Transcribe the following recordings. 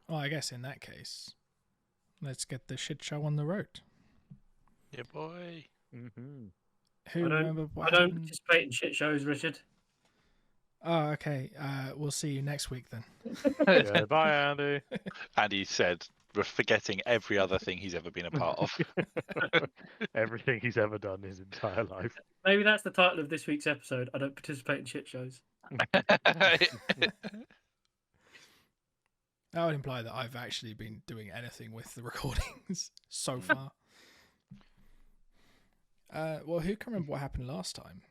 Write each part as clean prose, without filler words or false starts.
Well, I guess in that case, let's get the shit show on the road. Yeah, boy. Mm-hmm. Who remember what I don't happened? participate in shit shows, Richard. Oh, okay. We'll see you next week then. Yeah, bye, Andy. And he said, we're forgetting every other thing he's ever been a part of. Everything he's ever done his entire life. Maybe that's the title of this week's episode. I don't participate in shit shows. That would imply that I've actually been doing anything with the recordings so far. Well, who can remember what happened last time?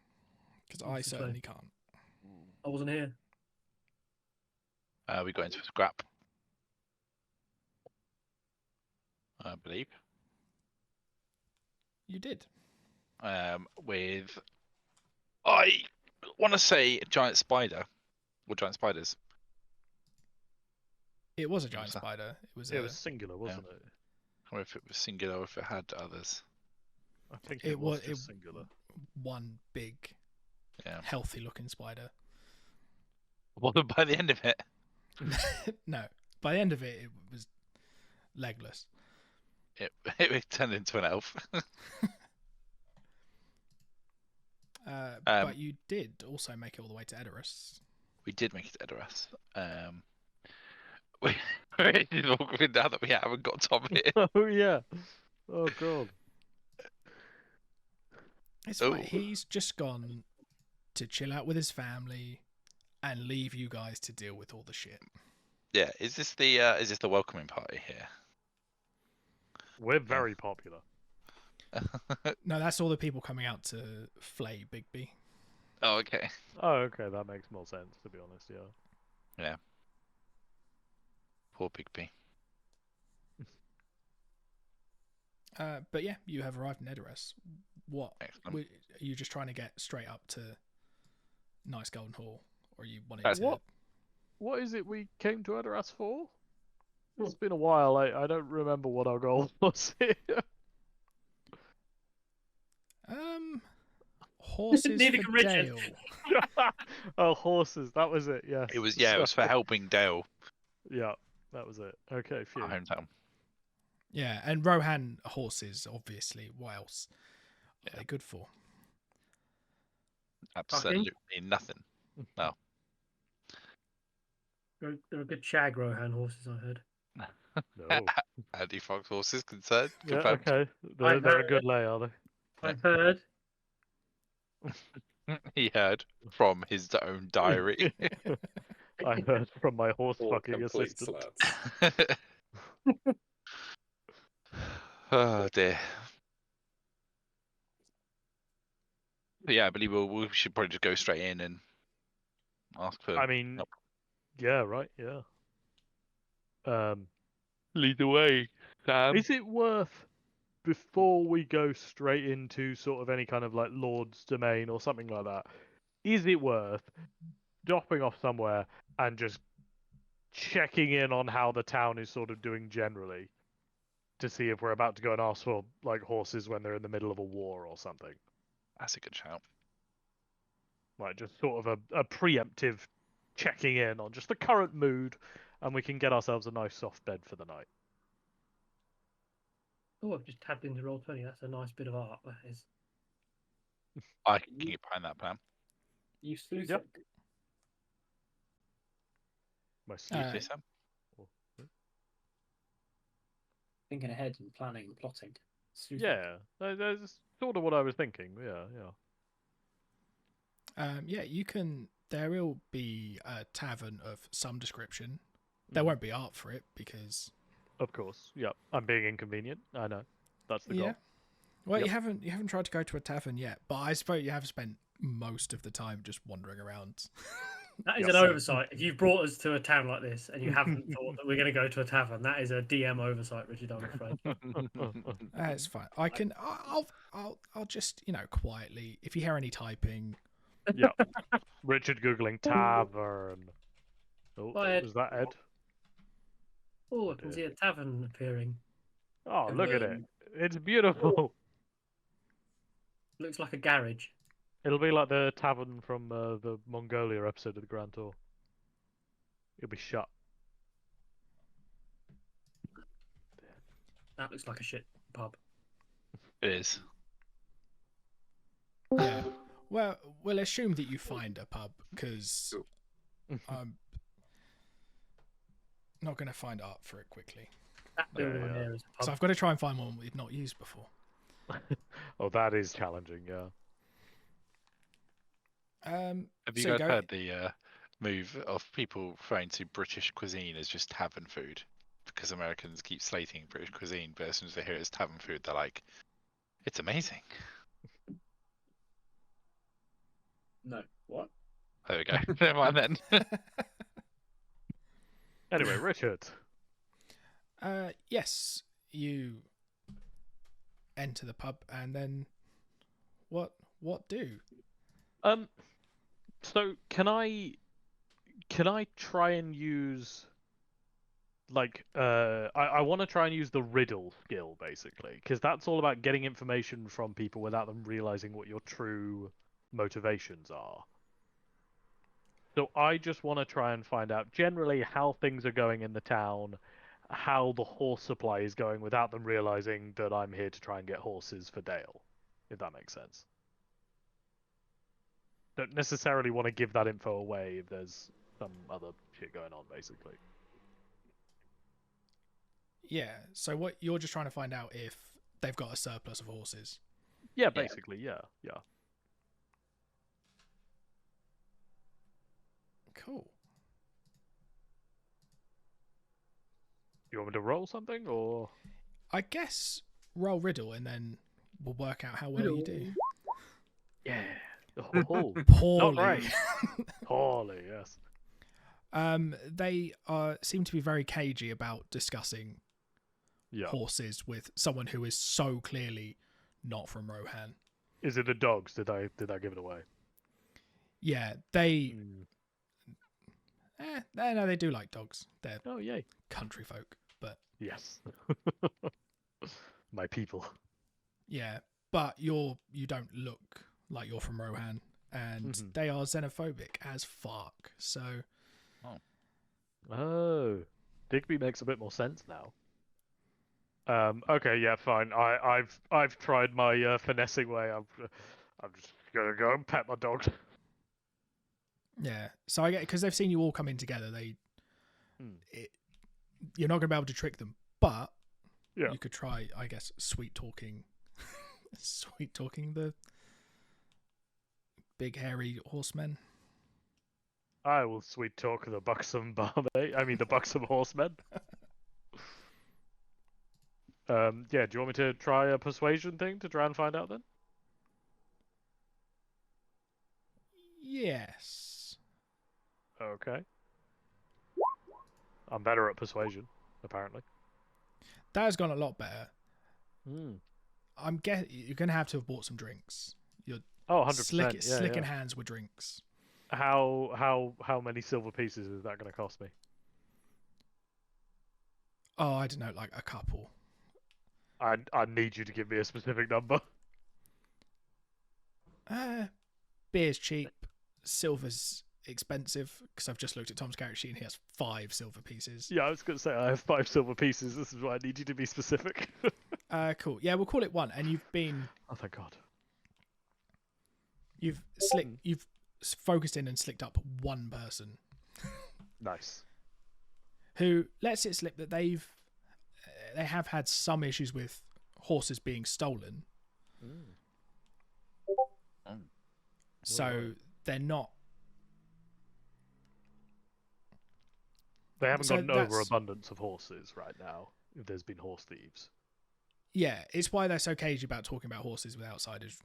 Because I That's the certainly can't. I wasn't here. We got into a scrap. I believe. You did. With, I want to say a giant spider. Or giant spiders. It was a giant was that? spider. It was. It was singular, wasn't it? Or if it was singular or if it had others. I think It it was was- just singular. one big, Yeah. healthy-looking spider. Well, by the end of it, No, by the end of it, it was legless. it turned into an elf. But you did also make it all the way to Edoras. We did make it to Edoras. It's awkward now that we haven't got Tom here. Oh yeah. Oh god. It's Oh. fine. He's just gone to chill out with his family and leave you guys to deal with all the shit. Yeah, is this the welcoming party here? We're very popular. No, that's all the people coming out to flay Bigby. Oh, okay. Oh, okay, that makes more sense, to be honest, yeah. Poor Bigby. But yeah, you have arrived in Edoras. What? Excellent. Are you just trying to get straight up to Nice Golden Hall? Or are you wanting That's to... What is it we came to Edoras for? It's been a while, I don't remember what our goal was here. Horses Neither for can Richard. Dale. Oh, horses, that was it, yes. It was for helping Dale, Yeah, that was it. Okay, phew. our hometown. Yeah, and Rohan horses, obviously. What else are they good for? Absolutely nothing. They're a good shag Rohan horses, I heard. No. Andy Fox horses concerned. Yeah, Confirmed. okay. They're a good lay, are they? I've heard. He heard from his own diary. I heard from my horse Four fucking complete assistant. sluts. Oh dear. But yeah, I believe we should probably just go straight in and ask for. I mean, help. yeah, right, yeah. Lead the way, Sam. Is it worth, before we go straight into sort of any kind of like Lord's domain or something like that, is it worth dropping off somewhere and just checking in on how the town is sort of doing generally to see if we're about to go and ask for like horses when they're in the middle of a war or something? That's a good shout. Like just sort of a preemptive checking in on just the current mood, and we can get ourselves a nice soft bed for the night. Oh, I've just tapped into Roll20. That's a nice bit of art. That is. I can get behind that plan. You sleuth Yep. it. My sleep. You say, Sam? Thinking ahead and planning and plotting. Sleuth. Yeah, that's sort of what I was thinking. Yeah. Yeah, you can. There will be a tavern of some description. There won't be art for it because. Of course. Yeah, I'm being inconvenient. I know. That's the goal. Yeah. Well, Yep. you haven't tried to go to a tavern yet, but I suppose you have spent most of the time just wandering around. That is Yes. an oversight. If you've brought us to a town like this and you haven't thought that we're going to go to a tavern, that is a DM oversight, Richard. I'm afraid. It's fine. I can. I'll just quietly. If you hear any typing, Yeah. Richard googling tavern. Oh, Hi, Ed. was that Ed? Oh, I can see a tavern appearing. Oh, And look at it. then- It's beautiful. Looks like a garage. It'll be like the tavern from the Mongolia episode of the Grand Tour. It'll be shut. That looks like a shit pub. It is. Yeah. Well, we'll assume that you find a pub because I'm not going to find art for it quickly. That building yeah. there is a So pub. I've got to try and find one we've not used before. Oh, that is challenging. Yeah. Have you so guys go- heard the move of people referring to British cuisine as just tavern food? Because Americans keep slating British cuisine, but as soon as they hear it's tavern food, they're like, it's amazing. No. What? There we go. Never mind then. Anyway, Richard. Yes, you enter the pub and then what do? So can I try and use like I want to try and use the riddle skill basically, because that's all about getting information from people without them realizing what your true motivations are. So I just want to try and find out generally how things are going in the town, how the horse supply is going without them realizing that I'm here to try and get horses for Dale, if that makes sense. Don't necessarily want to give that info away if there's some other shit going on, basically. Yeah, so what you're just trying to find out if they've got a surplus of horses. Yeah, basically, yeah. Cool. You want me to roll something, or...? I guess roll riddle and then we'll work out how well you do. Yeah. Oh, Poorly. not right. Poorly, yes. They seem to be very cagey about discussing Yeah. horses with someone who is so clearly not from Rohan. Is it the dogs? Did I give it away? Yeah, they. No, they do like dogs. They're Oh, yay. country folk, but Yes. My people. yeah, but you don't look like you're from Rohan, and they are xenophobic as fuck. So. Oh, Digby makes a bit more sense now. Okay, yeah, fine. I've tried my finessing way. I'm just gonna go and pet my dog. Yeah, so I get because they've seen you all come in together. You're not gonna be able to trick them, but you could try, I guess, sweet talking the big hairy horsemen. I will sweet talk the buxom barmaid. I mean, the buxom horsemen. Yeah, do you want me to try a persuasion thing to try and find out then? Yes. Okay. I'm better at persuasion, apparently. That has gone a lot better. Mm. You're gonna have to have bought some drinks. You're 100%. slicking hands with drinks. How many silver pieces is that going to cost me? Oh, I don't know, like a couple. I need you to give me a specific number. Beer's cheap. Silver's expensive because I've just looked at Tom's character sheet and he has 5 silver pieces. Yeah, I was going to say I have 5 silver pieces. This is why I need you to be specific. Cool. Yeah, we'll call it 1. And you've been. Oh, thank God. You've focused in and slicked up one person. Nice. Who lets it slip that they have had some issues with horses being stolen. So they're not. They haven't got an overabundance of horses right now. If there's been horse thieves. Yeah, it's why they're so cagey about talking about horses with outsiders.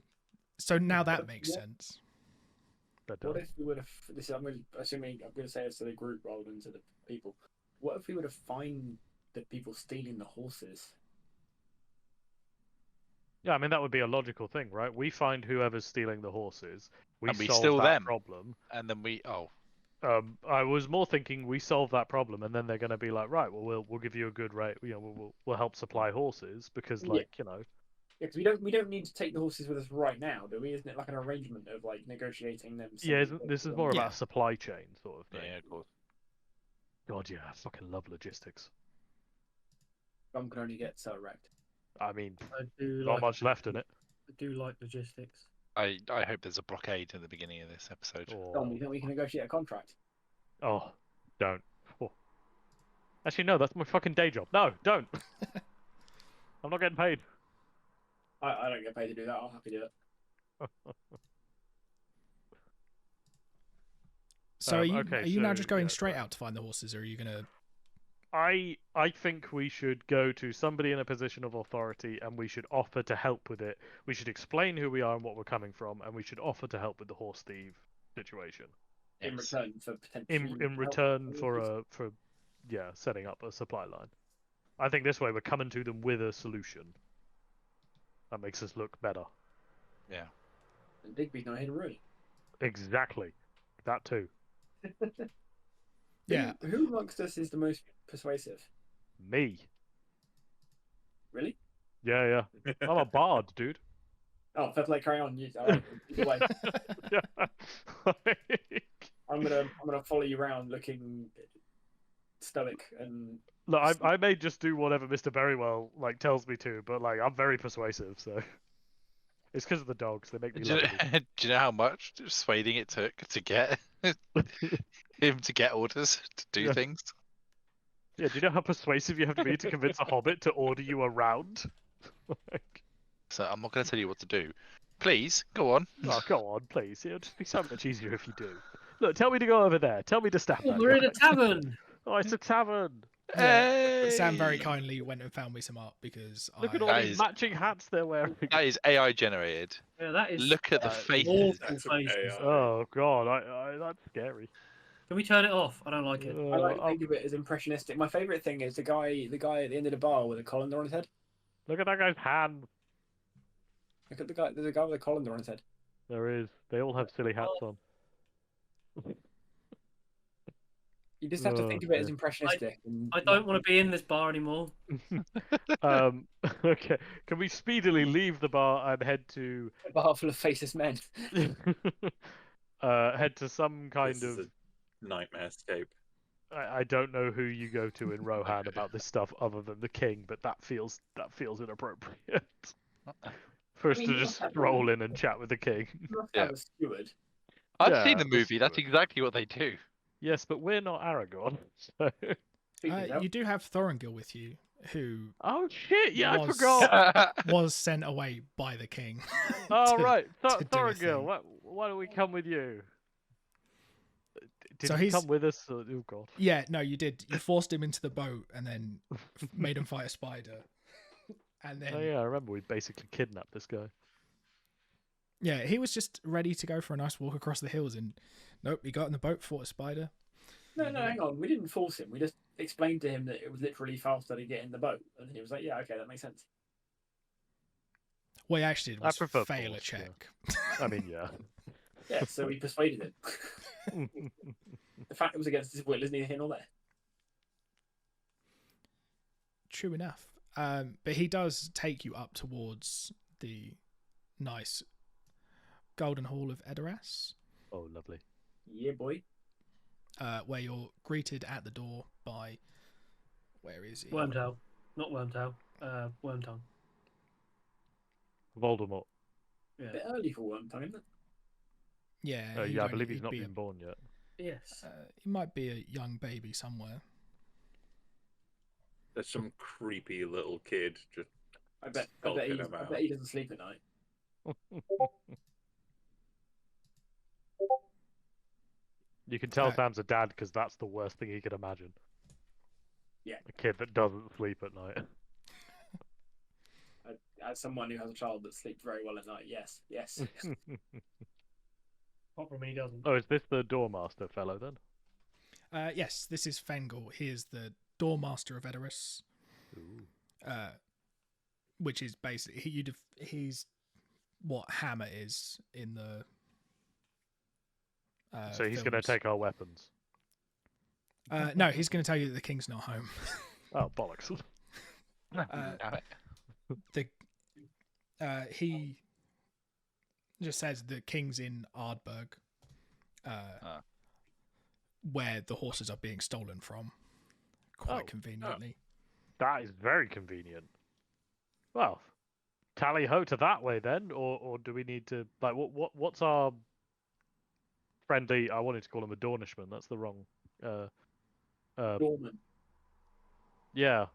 So now that makes sense. What if we were to? I'm going to say this to the group rather than to the people. What if we were to find the people stealing the horses? Yeah, I mean that would be a logical thing, right? We find whoever's stealing the horses. And we solve steal that them. problem. And then I was more thinking we solve that problem, and then they're going to be like, right, well, we'll give you a good rate. You know, we'll help supply horses because, like, you know. Yeah, because we don't need to take the horses with us right now, do we? Isn't it like an arrangement of like negotiating them? Yeah, this is more about a supply chain sort of thing. yeah, of course. God, yeah, I fucking love logistics. Rum can only get so wrecked. I mean, I do not like much left in it. I do like logistics. I hope there's a blockade in the beginning of this episode. Dom, you think we can negotiate a contract? Oh, don't. Oh. Actually, no, that's my fucking day job. No, don't. I'm not getting paid. I don't get paid to do that. I'll happily do it. So are you okay, now so, just going yeah, straight right. out to find the horses, or are you gonna? I think we should go to somebody in a position of authority, and we should offer to help with it. We should explain who we are and what we're coming from, and we should offer to help with the horse thief situation. In Yes. return for potentially. In return for setting up a supply line. I think this way we're coming to them with a solution. That makes us look better. Yeah. And Digby's not here to ruin. Exactly. That too. Yeah. Who amongst us is the most persuasive? Me. Really? Yeah. I'm a bard, dude. Oh, fair play. Carry on. Either way, Yeah. I'm gonna follow you around looking stoic and. Look, I may just do whatever Mr. Berrywell tells me to, but I'm very persuasive, so it's because of the dogs. They make me Do love you know how much persuading it took to get him to get orders to do Yeah. things? Yeah, do you know how persuasive you have to be to convince a hobbit to order you around? So I'm not going to tell you what to do. Please, go on. Oh, go on, please. It'll just be so much easier if you do. Look, tell me to go over there. Tell me to stab Oh, that we're in guy. a tavern. Oh, it's a tavern. Yeah. Sam very Hey! kindly went and found me some art because Look at I, all That these is- matching hats they're wearing. That is AI generated. Yeah, that is. Look at the faces. awful faces. Oh god, I that's scary. Can we turn it off? I don't like it. I like to think of it as impressionistic. My favourite thing is the guy at the end of the bar with a colander on his head. Look at that guy's hand. Look at the guy. There's a guy with a colander on his head. There is. They all have silly hats on. You just have to Oh, think of it as dear. impressionistic. I don't want to be in this bar anymore. Okay. Can we speedily leave the bar and head to a bar full of faceless men. head to some kind This is of a nightmare scape. I don't know who you go to in Rohan about this stuff other than the king, but that feels inappropriate. For us mean, to you just must have stroll in and chat with the king. You must Yeah. have a steward. I've seen Yeah, the movie. That's good. exactly what they do. Yes, but we're not Aragorn. So... Speak for yourself. you do have Thorongil with you, who Oh shit! Yeah, I Was- forgot. was sent away by the king. Oh to- right, to do a Thorongil. thing. Why don't we come with you? Did So he he's- come with us? Oh god. Yeah, no, you did. You forced him into the boat and then made him fight a spider. And then Oh yeah, I remember we basically kidnapped this guy. yeah, he was just ready to go for a nice walk across the hills, and nope, he got in the boat, fought a spider. No, hang on. We didn't force him. We just explained to him that it was literally faster to get in the boat, and he was like, "Yeah, okay, that makes sense." What he actually did I was prefer fail a force, yeah. check. I mean, yeah. Yeah, so we persuaded him. The fact it was against his will is neither here nor there. True enough. But he does take you up towards the nice Golden Hall of Edoras, Oh, lovely. Yeah, boy. where you're greeted at the door by, where is he? Wormtail. Not Wormtail. Wormtongue. Voldemort. A Yeah. bit early for one time, isn't it? Yeah, Yeah, I believe he's not been born yet. Yes. He might be a young baby somewhere. There's some creepy little kid just I bet skulking about. he doesn't sleep at night. You can tell Uh, Sam's a dad because that's the worst thing he could imagine. Yeah. A kid that doesn't sleep at night. As someone who has a child that sleeps very well at night, yes. Apart from he doesn't. Oh, is this the Doormaster fellow then? Yes, this is Fengel. He is the Doormaster of Edoras, Ooh. which is basically he's what Hammer is in the. So he's going to films. take our weapons. No, he's going to tell you that the king's not home. Oh, bollocks. Damn it. He just says the king's in Ardburg, where the horses are being stolen from, quite Oh. conveniently. That is very convenient. Well, tally ho to that way then, or do we need to like what's our friendly? I wanted to call him a Dornishman. That's the wrong. Dorman. Yeah.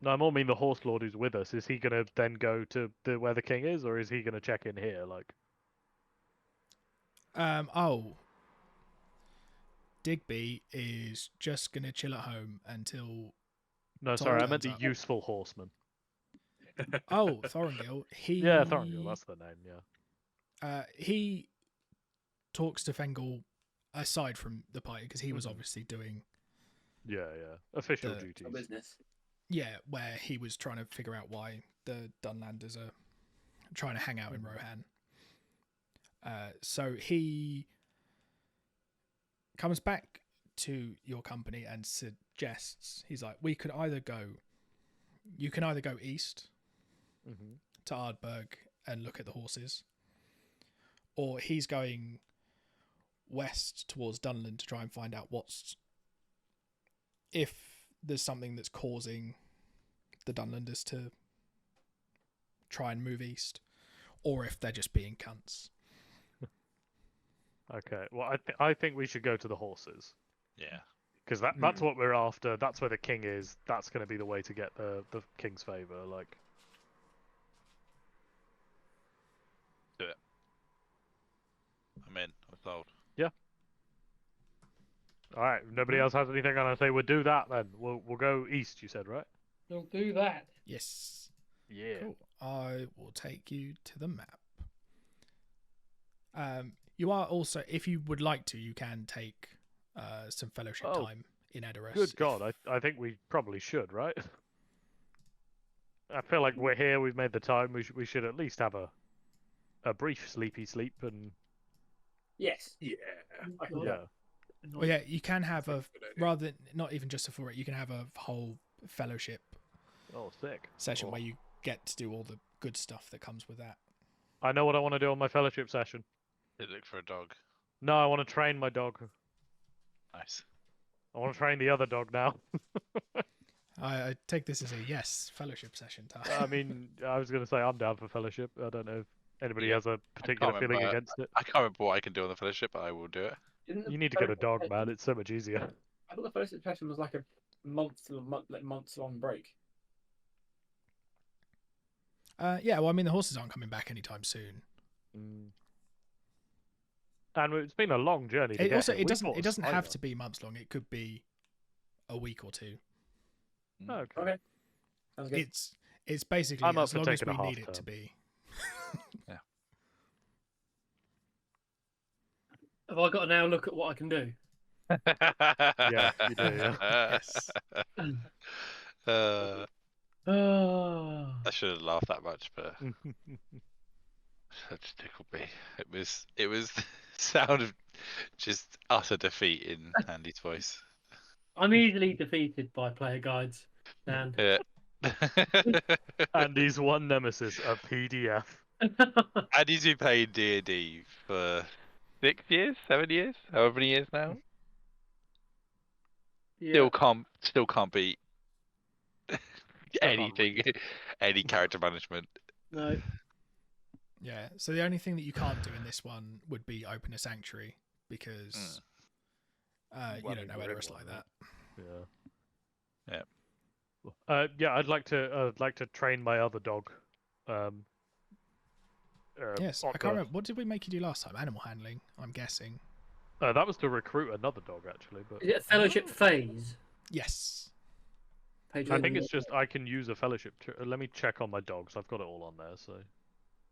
No, I more mean the horse lord who's with us. Is he gonna then go to where the king is, or is he gonna check in here? Like, Oh, Digby is just gonna chill at home until. no, Tom sorry, I meant turns the up. useful horseman. Oh, Thorongil. Yeah, Thorongil, that's the name. Yeah. He talks to Fengel aside from the party because he was Mhm. obviously doing Yeah. Official The- duties. Business. where he was trying to figure out why the Dunlanders are trying to hang out in Rohan. So he comes back to your company and suggests, he's like, you can either go east Mm-hmm. to Ardberg and look at the horses, or he's going west towards Dunland to try and find out if there's something that's causing the Dunlanders to try and move east, or if they're just being cunts. Okay. Well, I think we should go to the horses Yeah. because that's what we're after. That's where the king is. That's going to be the way to get the king's favor. Like, I'm in. I'm sold. all right. If nobody else has anything, and I say we'll do that then. We'll go east. You said right? We'll do that. Yes. Yeah. Cool. I will take you to the map. You are also, if you would like to, you can take some fellowship Oh, time in Edoras. Good God, I think we probably should, right? I feel like we're here. We've made the time. We should at least have a brief sleepy sleep and Yes. Yeah. I can do yeah. that. Well, yeah, you can have a, Good idea. rather than, not even just for it, you can have a whole fellowship Oh, sick. session Oh. where you get to do all the good stuff that comes with that. I know what I want to do on my fellowship session. Did look for a dog. No, I want to train my dog. Nice. I want to train the other dog now. I take this as a yes, fellowship session time. I mean, I was going to say I'm down for fellowship. I don't know if anybody Yeah, has a particular can't feeling remember. against it. I can't remember what I can do on the fellowship, but I will do it. Isn't the You need to get a fellowship dog, session- man. It's so much easier. I thought the fellowship session was like a months long break. Yeah, well, I mean, the horses aren't coming back anytime soon. Mm. And it's been a long journey. To It get also, here. it We doesn't, bought a it doesn't have spider. to be months long. It could be a week or two. Oh, okay. Okay. Sounds good. It's basically I'm up as for long as taking we a need it to half-term. be. Have I got to now look at what I can do? Yeah, you do, yeah. Yes. Oh. I shouldn't laugh that much, but that just tickled me. It was the sound of just utter defeat in Andy's voice. I'm easily defeated by player guides. And Yeah. Andy's one nemesis, a PDF. Andy's been playing D&D for 6 years, 7 years, however many years now. yeah. Still can't beat can't anything, any character management. No. Yeah. So the only thing that you can't do in this one would be open a sanctuary because you Well, don't know we're in Edoras one, like right? that. Yeah. Yeah, I'd like to train my other dog. Yes. on I can't the- remember. What did we make you do last time? Animal handling, I'm guessing. That was to recruit another dog, actually. But Is it a fellowship phase? Yes. Page I think one? it's just I can use a fellowship. Let me check on my dogs. I've got it all on there. So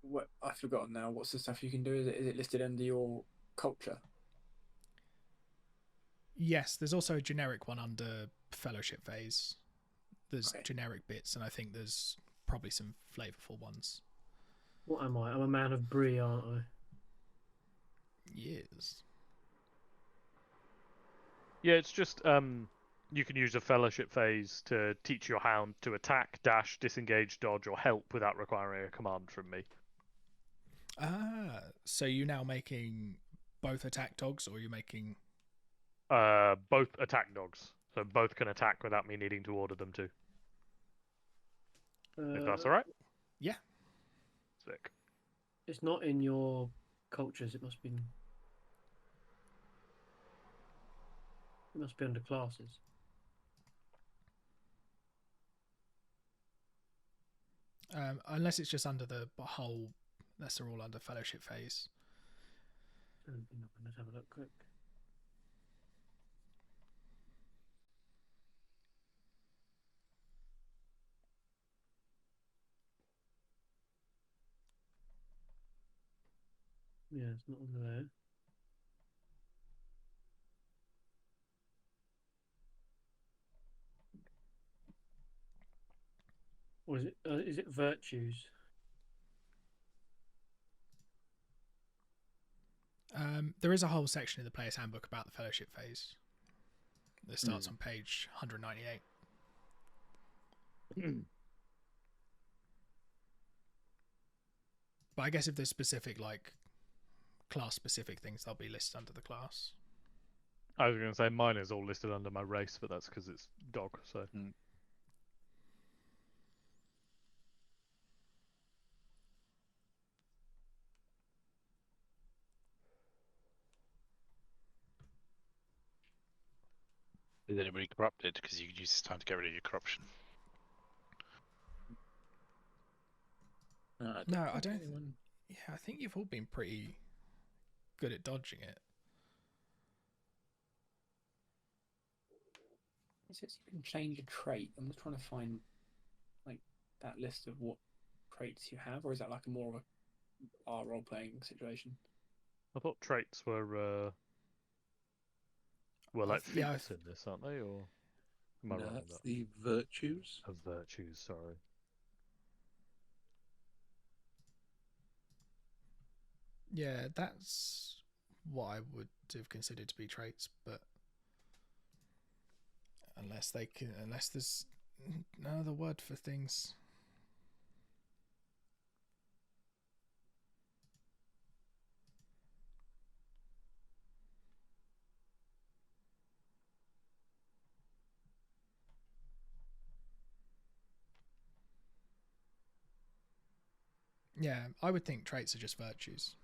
What I've forgotten now. What's the stuff you can do? Is it listed under your culture? Yes. There's also a generic one under fellowship phase. There's Okay. generic bits, and I think there's probably some flavorful ones. What am I? I'm a man of brie, aren't I? Yes. yeah, it's just you can use a fellowship phase to teach your hound to attack, dash, disengage, dodge, or help without requiring a command from me. So you now making both attack dogs, or you're making? Both attack dogs. So both can attack without me needing to order them to. If that's Uh, alright? Yeah. Sick. It's not in your cultures. It must be. It must be under classes. Unless it's just under the whole, unless they're all under fellowship phase. Let's have a look quick. Yeah, it's not under there. Or is it virtues? There is a whole section in the player's handbook about the fellowship phase. That starts on page 198. But I guess if there's specific, like, class-specific things, they'll be listed under the class. I was going to say mine is all listed under my race, but that's because it's dog, so... Is anybody corrupted? Because you can use this time to get rid of your corruption. No, I don't. Yeah, I think you've all been pretty good at dodging it. It says you can change a trait. I'm just trying to find like that list of what traits you have, or is that like a more of a role playing situation? I thought traits were like feats yeah, in this, aren't they? Or am I wrong on That's that? the virtues. Of virtues, sorry. Yeah, that's what I would have considered to be traits, but unless there's no other word for things. Yeah, I would think traits are just virtues.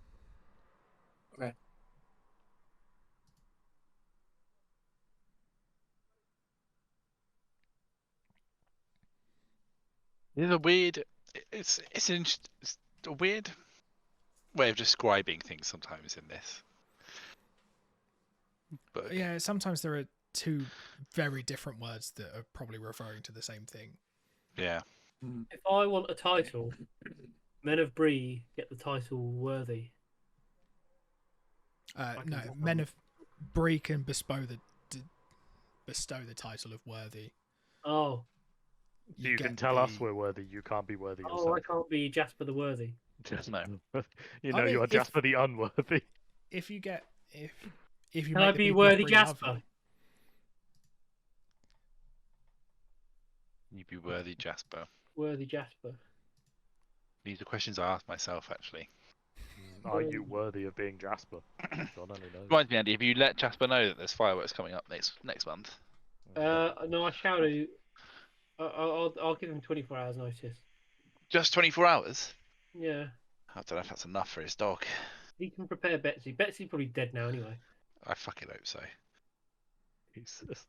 Okay. It's a weird. It's a weird way of describing things sometimes in this book. Yeah, sometimes there are two very different words that are probably referring to the same thing. Yeah. If I want a title, Men of Bree get the title Worthy. No, Men of Bree can bestow the title of Worthy. So Oh. you can tell us we're worthy, you can't be worthy yourself. Oh, I can't be Jasper the Worthy. Just No. You know, I mean, you're Jasper the unworthy. If you get if you Can make I the be people of Worthy Bree Jasper? lovely- You'd be worthy, Jasper. Worthy Jasper. These are questions I asked myself, actually. Are you worthy of being Jasper? God only knows. Reminds me, Andy, have you let Jasper know that there's fireworks coming up next month? No, I shall do. I'll give him 24 hours notice. Just 24 hours? Yeah. I don't know if that's enough for his dog. He can prepare Betsy. Betsy's probably dead now anyway. I fucking hope so. Jesus.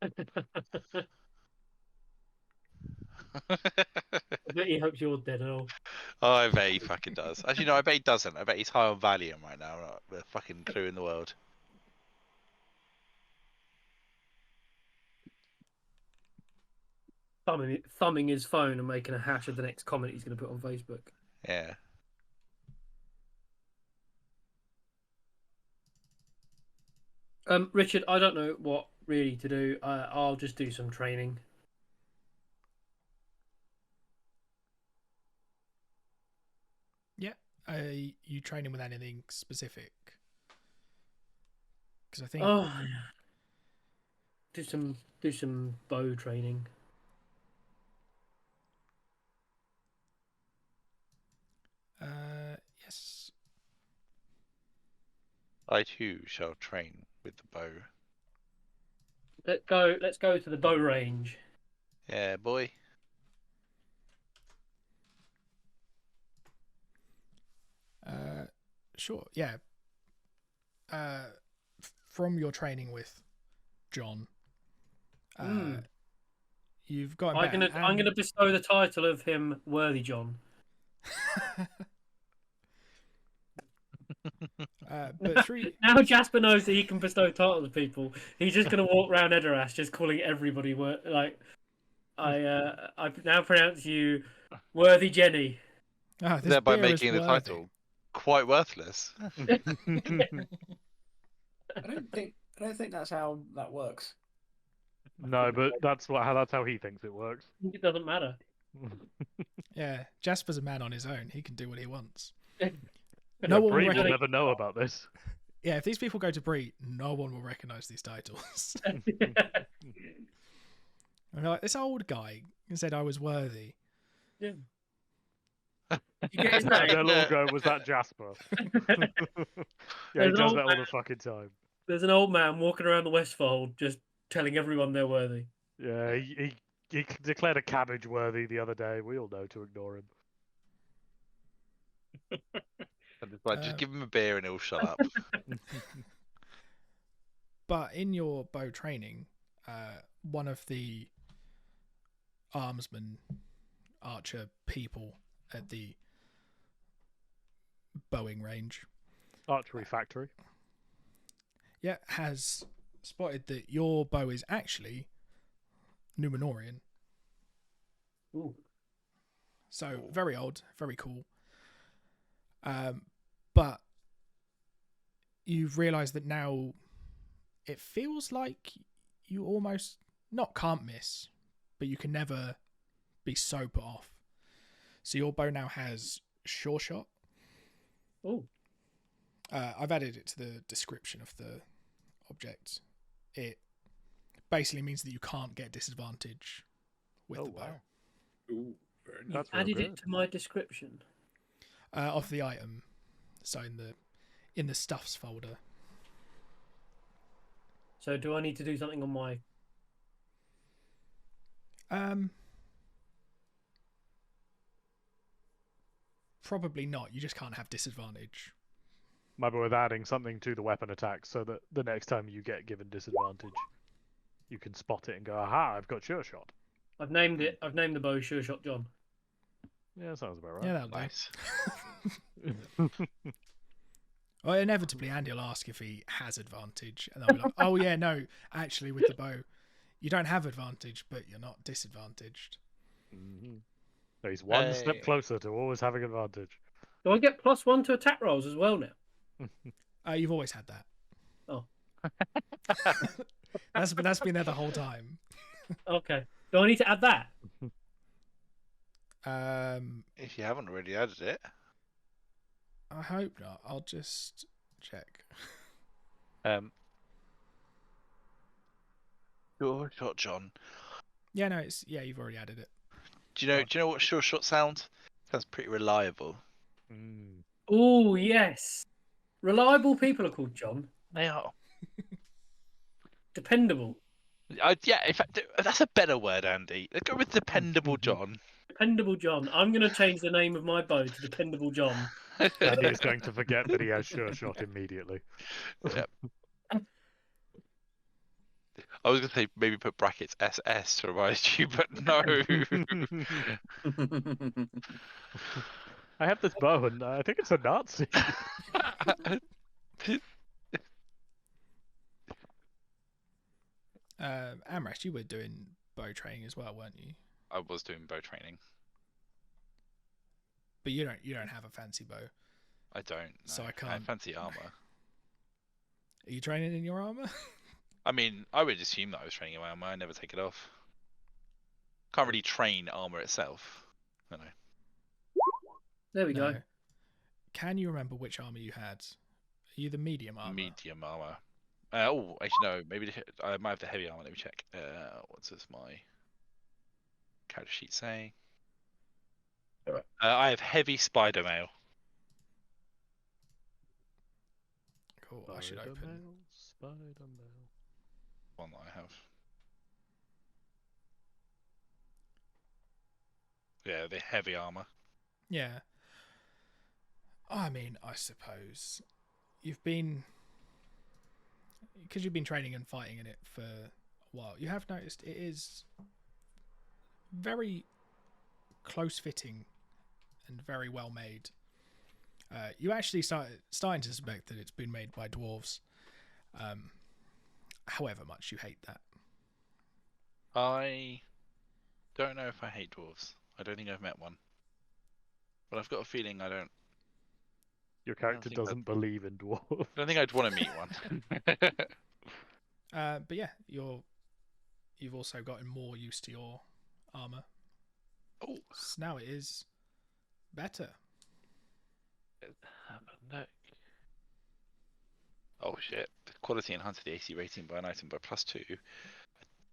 I bet he hopes you're dead and all. Oh, I bet he fucking does. Actually, no, I bet he doesn't. I bet he's high on Valium right now. Not the fucking clue in the world. Thumbing his phone and making a hash of the next comment he's going to put on Facebook. Yeah. Richard, I don't know what really to do. I'll just do some training. Yeah. Are you training with anything specific? Because I think. Oh, do some bow training. Yes. I too shall train with the bow. Let's go to the bow range. Yeah, boy. Sure. Yeah. From your training with John, you've got. I'm gonna bestow the title of him Worthy John. But through Now Jasper knows that he can bestow titles to people. He's just gonna walk around Edoras just calling everybody like I now pronounce you Worthy Jenny. this Thereby beer is making the worthy. title quite worthless. I don't think that's how that works. No, but that's how he thinks it works. It doesn't matter. Yeah, Jasper's a man on his own. He can do what he wants. No No one will Bree will recognize. never know about this. Yeah, if these people go to Bree, no one will recognize these titles. And they're like, this old guy said I was worthy. Yeah. You get his And name? they'll all go, was that Jasper? Yeah, he There's an does old that all man. the fucking time. There's an old man walking around the Westfold just telling everyone they're worthy. Yeah, he declared a cabbage worthy the other day. We all know to ignore him. And it's like, just give him a beer and he'll shut up. But in your bow training, one of the armsman archer people at the bowing range, Archery factory. yeah, has spotted that your bow is actually Numenorian. Ooh. So very old, very cool. But you've realised that now it feels like you almost can't miss, but you can never be so put off. So your bow now has sure shot. Oh. I've added it to the description of the object. It basically means that you can't get disadvantage with the bow. Wow. Ooh, very nice. That's real Added good. it to my description. Of the item, so in the stuffs folder. So do I need to do something on my? Probably not. You just can't have disadvantage. Maybe with adding something to the weapon attack so that the next time you get given disadvantage, you can spot it and go, aha, I've got sure shot. I've named it. I've named the bow Sure Shot John. Yeah, sounds about right. Yeah, that'll Nice. do. Well, inevitably, Andy will ask if he has advantage, and they'll be like, "Oh yeah, no, actually, with the bow, you don't have advantage, but you're not disadvantaged." So he's one step Hey. closer to always having advantage. Do I get +1 to attack rolls as well now? You've always had that. Oh. That's been there the whole time. Okay. Do I need to add that? If you haven't already added it. I hope not. I'll just check. Sure shot, John. Yeah, no, you've already added it. Do you know what sure shot sounds? Sounds pretty reliable. Oh yes. Reliable people are called John. They are. Dependable. Yeah, in fact, that's a better word, Andy. Let's go with dependable John. Dependable John. I'm going to change the name of my bow to Dependable John. And he's going to forget that he has sure shot immediately. Yep. I was going to say maybe put brackets SS to remind you, but no. I have this bow and I think it's a Nazi. Amrash, you were doing bow training as well, weren't you? I was doing bow training. But you don't have a fancy bow. I don't. No. So I I can't- fancy armor. Are you training in your armor? I mean, I would assume that I was training in my armor. I never take it off. Can't really train armor itself. I don't know. There we go. No. Can you remember which armor you had? Are you the medium armor? Medium armor. Oh, actually no. Maybe I might have the heavy armor. Let me check. What does my character sheet say? Alright. I have heavy spider mail. Cool. I should open. Spider-Man. One that I have. Yeah, the heavy armor. Yeah. I mean, I suppose you've been, because you've been training and fighting in it for a while, you have noticed it is very close fitting and very well made. You actually starting to suspect that it's been made by dwarves, however much you hate that. I don't know if I hate dwarves. I don't think I've met one. But I've got a feeling I don't. Your character think doesn't believe in dwarves. I don't think I'd want to meet one. But yeah, you've also gotten more used to your armor. Oh, So now it is better. have a look. Oh shit! The quality enhances the AC rating by an item by +2.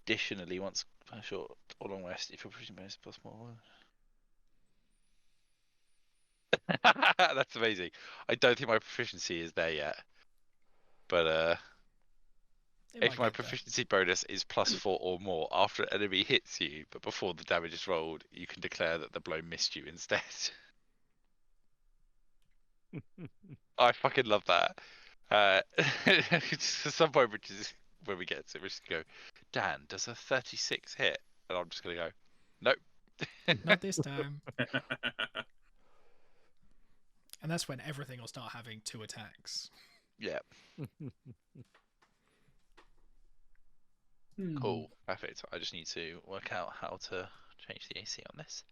Additionally, once per short or long rest, if your proficiency bonus plus more. That's amazing. I don't think my proficiency is there yet, but It if might my get there. proficiency bonus is +4 or more after an enemy hits you, but before the damage is rolled, you can declare that the blow missed you instead. I fucking love that. At some point, which is when we get to it, we're just gonna go, Dan, does a 36 hit? And I'm just gonna go, nope. Not this time. And that's when everything will start having 2 attacks. Yeah, cool, perfect. I just need to work out how to change the AC on this.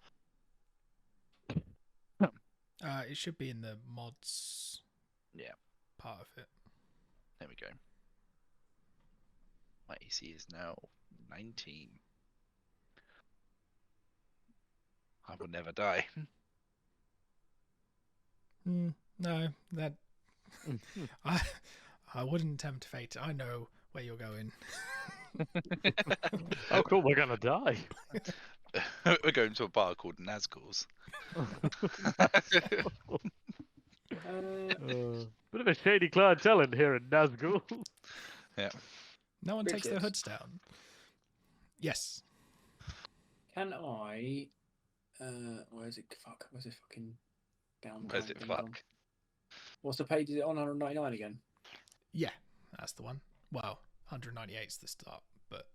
It should be in the mods. Yeah. Part of it. There we go. My AC is now 19. I will never die. No, that I wouldn't tempt fate. I know where you're going. Oh, cool, we're gonna die. We're going to a bar called Nazgul's. Bit of a shady clientele in here in Nazgul. Yeah. No one takes their Richards. hoods down. Yes. Can I? Where's it? Fuck. Where's it fucking down? Where's it ding fuck? dong? What's the page? Is it on 199 again? Yeah, that's the one. Well, 198 is the start, but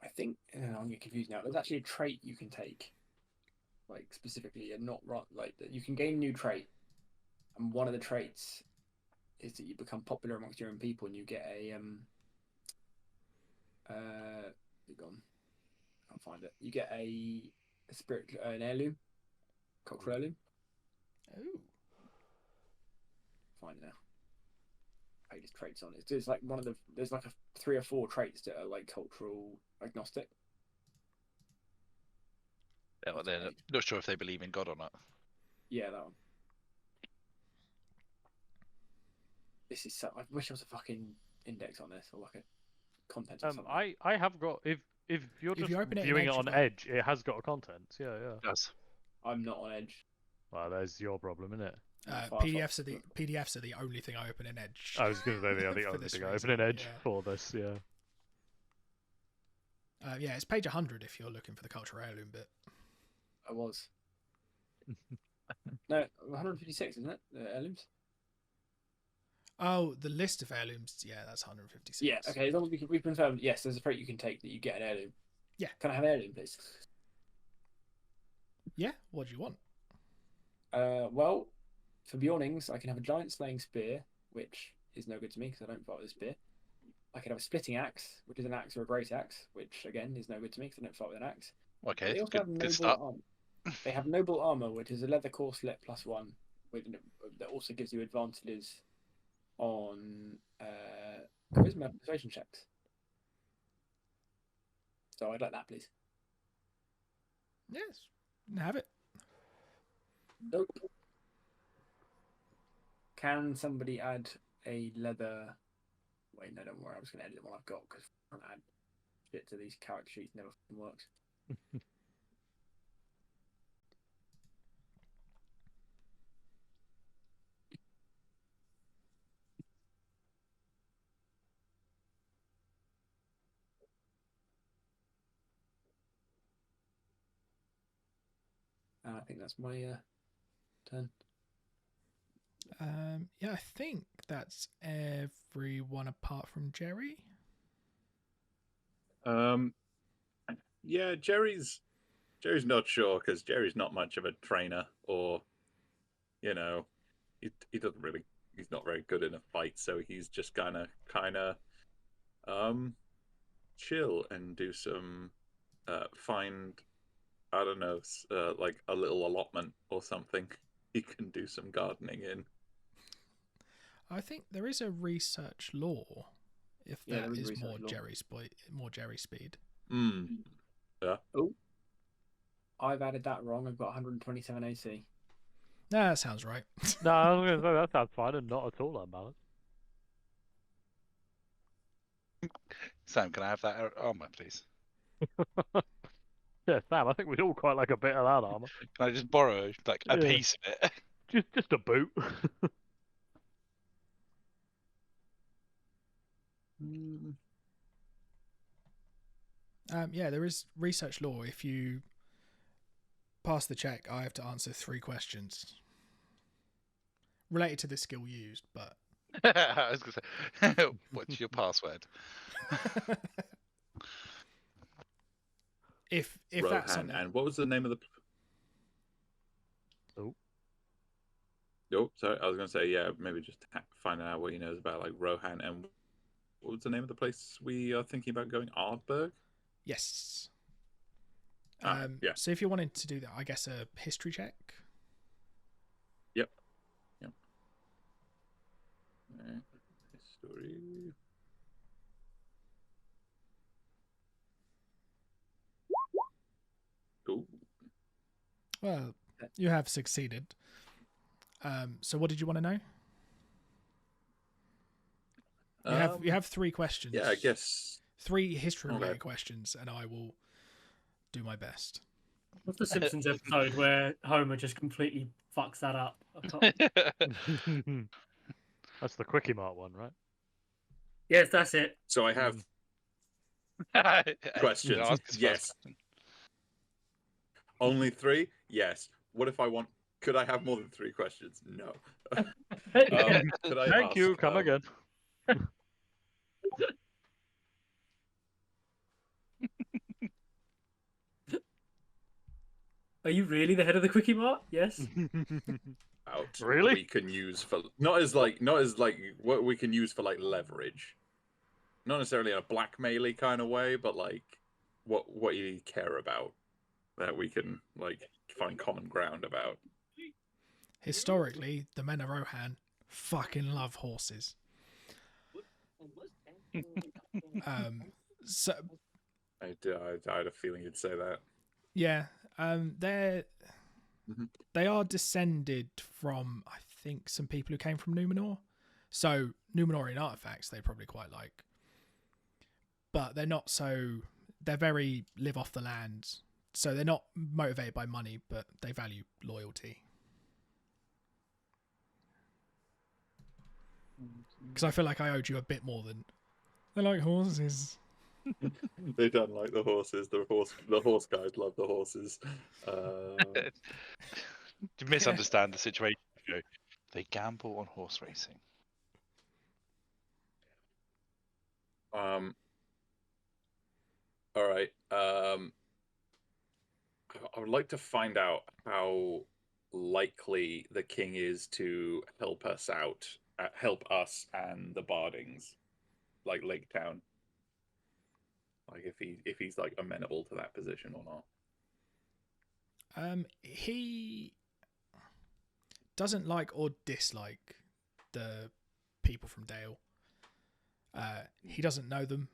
I think I'm getting confused now. There's actually a trait you can take, like specifically, and not like that. You can gain a new trait, and one of the traits is that you become popular amongst your own people, and you get a gone. Can't find it. You get a spirit, an heirloom, cultural heirloom. oh, Find it now. Pages traits on it. It's like one of the. There's like 3 or 4 traits that are like cultural agnostic. Yeah, well, they're not sure if they believe in God or not. Yeah, that one. This is so. I wish there was a fucking index on this or like a content or something. I have got if you're If just you open it in viewing it Edge, on you've got- Edge, it has got a contents. Yeah, yeah. It does. I'm not on Edge. Well, there's your problem, isn't it? PDFs are the only thing I open in Edge. I was going to say the For only this thing I reason, open in Edge yeah. for this. Yeah. Yeah, it's page 100 if you're looking for the cultural heirloom bit. I was. No, 156, isn't it? The heirlooms. Oh, the list of heirlooms. Yeah, that's 156. Yeah. Okay. As long as we've confirmed, yes, there's a trait you can take that you get an heirloom. Yeah. Can I have an heirloom, please? Yeah. What do you want? Well, for Bjornings, I can have a giant slaying spear, which is no good to me because I don't fight with a spear. I can have a splitting axe, which is an axe or a great axe, which again is no good to me because I don't fight with an axe. Okay, They also have good noble start. armor. They have noble armor, which is a leather corselet +1, that also gives you advantages on charisma and persuasion checks. So I'd like that, please. Yes. Have it. Nope. Can somebody add a leather? Wait, no, don't worry. I'm just going to edit the one I've got because trying to add shit to these character sheets never fucking works. think that's my turn. Yeah, I think that's everyone apart from Jerry. Yeah, Jerry's not sure because Jerry's not much of a trainer, or he doesn't really. He's not very good in a fight, so he's just kind of chill and do some find, I don't know, like a little allotment or something. He can do some gardening in. I think there is a research law. If Yeah, that there is is research more law. Jerry speed. Yeah. Oh, I've added that wrong. I've got 127 AC. Nah, that sounds right. No, I was going to say that sounds fine and not at all unbalanced. Sam, can I have that armor, please? Yeah, Sam, I think we'd all quite like a bit of that armor. Can I just borrow like a Yeah. piece of it? Just a boot. Yeah, there is research law. If you pass the check, I have to answer 3 questions related to the skill used, but I was gonna say, what's your password? if Rohan, that's something, and what was the name of the? Oh, sorry, I was going to say, yeah, maybe just finding out what he knows about like Rohan, and what was the name of the place we are thinking about going? Ardberg? yes. Yeah. So if you're wanting to do that, I guess a history check. Yep. History. Ooh. Well, you have succeeded. So what did you want to know? You have 3 questions. Yeah, I guess 3 history-related Okay. questions, and I will do my best. What's the Simpsons episode where Homer just completely fucks that up? I can't... That's the Quickie Mart one, right? Yes, that's it. so. I have questions. Ask his first Yes. question. Only 3. Yes. What if I want? Could I have more than 3 questions? No. Thank Could I ask, you. Come again. Are you really the head of the Quickie Mart? Yes. Out Really? we can use for not as like what we can use for like leverage, not necessarily in a blackmail-y kind of way, but like what you care about that we can like find common ground about. Historically, the men of Rohan fucking love horses. So I had a feeling you'd say that. yeah, Mhm. they are descended from, I think, some people who came from Numenor. So Numenorean artifacts they probably quite like, but they're not so. They're very live off the land, so they're not motivated by money, but they value loyalty. Because I feel like I owed you a bit more than they like horses. They don't like the horses. The horse guys love the horses. You misunderstand the situation. You go, they gamble on horse racing. All right. I would like to find out how likely the king is to help us out, help us and the Bardings, like Lake Town. Like if he's like amenable to that position or not. He doesn't like or dislike the people from Dale. He doesn't know them.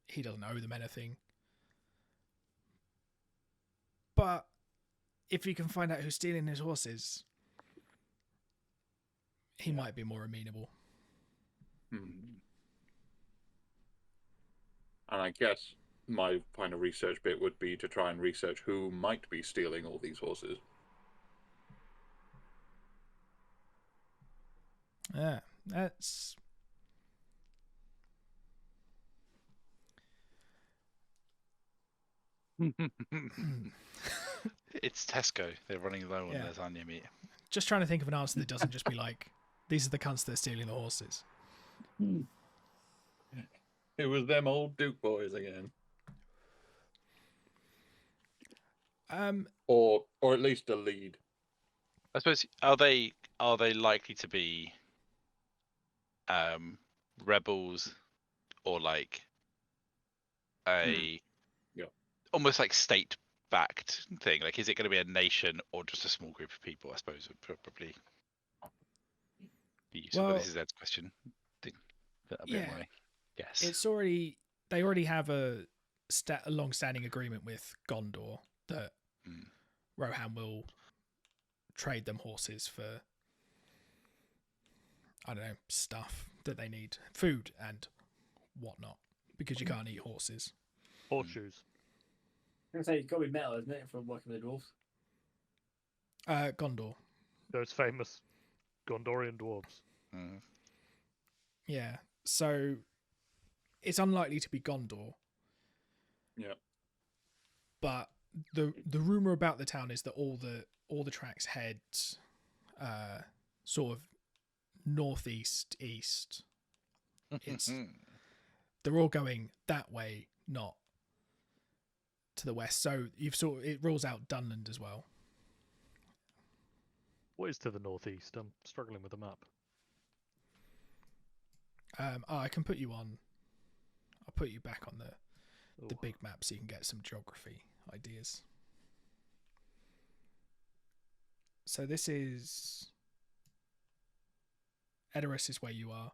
He doesn't owe them anything. But if he can find out who's stealing his horses, he might be more amenable. And I guess my final research bit would be to try and research who might be stealing all these horses. Yeah, that's... It's Tesco. They're running low on Yeah. lasagna meat. Just trying to think of an answer that doesn't just be like, these are the cunts that are stealing the horses. It was them old Duke boys again, or at least the lead. I suppose are they likely to be rebels or like a Yeah. almost like state backed thing? Like, is it going to be a nation or just a small group of people? I suppose would probably be useful. But Well, this is Ed's question. That'll be yeah. my guess. They already have a long-standing agreement with Gondor that Rohan will trade them horses for, I don't know, stuff that they need, food and whatnot, because you can't eat horses. Horseshoes. I'm gonna say it's got to be metal, isn't it, from working with the dwarves? Gondor. Those famous Gondorian dwarves. Yeah. So it's unlikely to be Gondor. Yeah. But the rumor about the town is that all the tracks head sort of northeast east. They're all going that way, not to the west. So it rules out Dunland as well. What is to the northeast? I'm struggling with the map. I can put you on. I'll put you back on the Ooh. big map so you can get some geography ideas. So this is Edoras is where you are.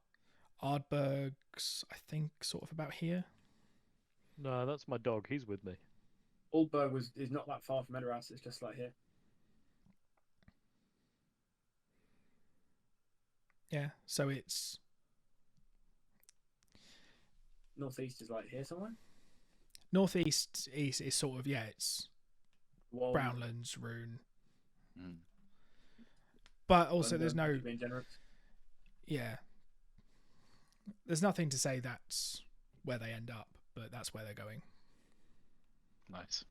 Ardberg's, I think, sort of about here. No, that's my dog. He's with me. Oldberg is not that far from Edoras. It's just like here. Yeah, so it's Northeast is like here somewhere. northeast east is sort of it's Wall, Brownlands, Rune. But also there's no being generous. yeah. There's nothing to say that's where they end up, but that's where they're going. Nice.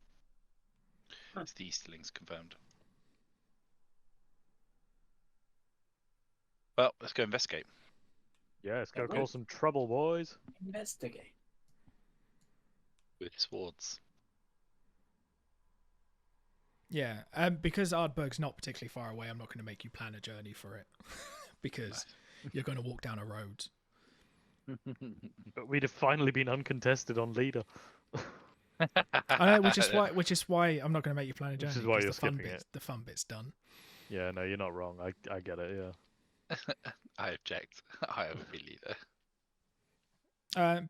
Huh. It's the Easterlings confirmed. Well, let's go investigate. Yeah, let's go Okay. cause some trouble, boys. Investigate. With swords. Yeah, because Ardberg's not particularly far away, I'm not going to make you plan a journey for it because you're going to walk down a road. But we'd have finally been uncontested on leader. I know, which is why I'm not going to make you plan a journey. Which is why 'cause you're the fun skipping bit, it. the fun bit's done. Yeah, no, you're not wrong. I get it. Yeah. I object. I have a leader.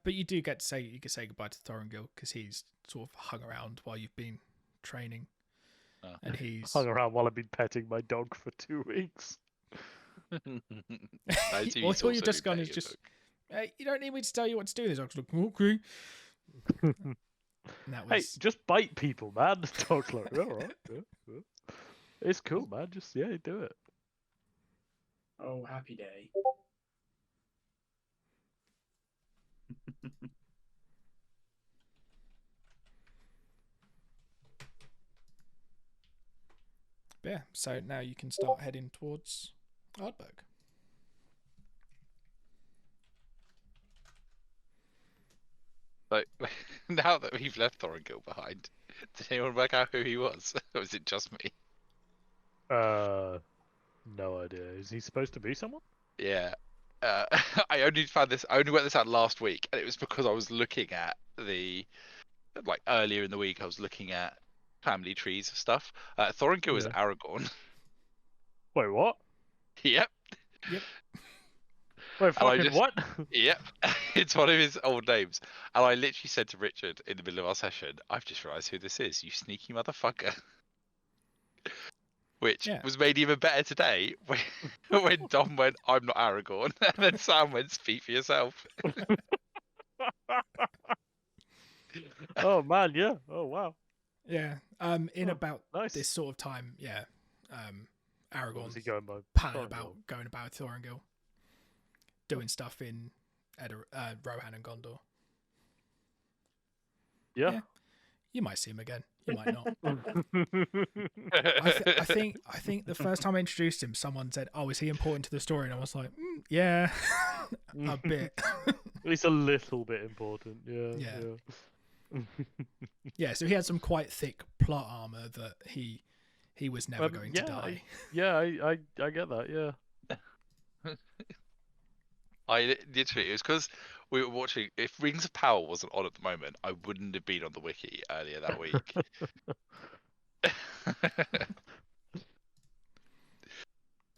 But you do get to say goodbye to Thorongil because he's sort of hung around while you've been training, and he's Hung around while I've been petting my dog for 2 weeks. all you've just gone is just. Hey, you don't need me to tell you what to do. This dog's like, okay. And that Hey, was just bite people, man. The dog's like, all right. Yeah. It's cool, man. Just do it. Oh, happy day. yeah. So now you can start heading towards Ardberg. Like, now that we've left Thorongil behind, did anyone work out who he was? Or was it just me? No idea. Is he supposed to be someone? Yeah. I only worked this out last week, and it was because I was looking at earlier in the week, I was looking at family trees of stuff. Thorongil is Yeah. Aragorn. Wait, what? Yep. Wait, fucking what? Yep. It's one of his old names. And I literally said to Richard in the middle of our session, I've just realised who this is, you sneaky motherfucker. Which was made even better today when Dom went, I'm not Aragorn. And then Sam went, speak for yourself. Oh, man, yeah. Oh, wow. Yeah. In about nice. this sort of time, yeah. Aragorn's he going by? going about Thorongil, doing stuff in Rohan and Gondor. Yeah. You might see him again. You might not. I think the first time I introduced him, someone said, "Oh, is he important to the story?" And I was like, "Yeah, a bit." He's a little bit important. Yeah. Yeah. Yeah. Yeah, so he had some quite thick plot armor that he was never going to die. I get that. Yeah. I literally, it was because we were watching. If Rings of Power wasn't on at the moment, I wouldn't have been on the wiki earlier that week.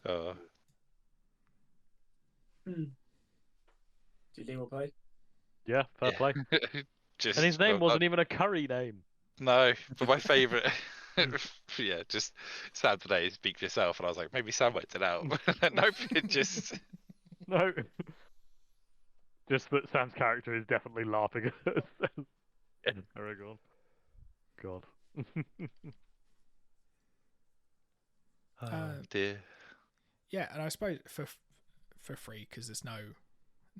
uh, Do you think we'll play? Yeah. Fair Yeah. play. just And his name well, wasn't even a curry name. no, but my favourite, yeah, just Sam today. Speak for yourself, and I was like, maybe Sam worked it out. Nope, it just. No. Just that Sam's character is definitely laughing at us. Aragorn. God. Oh dear. Yeah, and I suppose for free, because there's no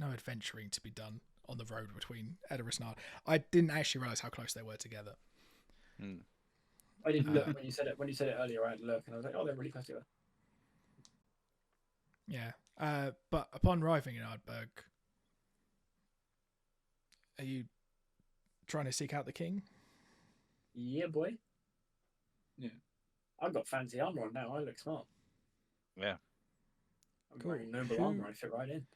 adventuring to be done on the road between Edoras and Ard. I didn't actually realise how close they were together. I didn't look when you said it. When you said it earlier, I had to look, and I was like, "Oh, they're really close together." Yeah, but upon arriving in Ardberg, are you trying to seek out the king? Yeah, boy. Yeah. I've got fancy armor on now. I look smart. Yeah. I'm Cool. wearing noble armor. I fit right in.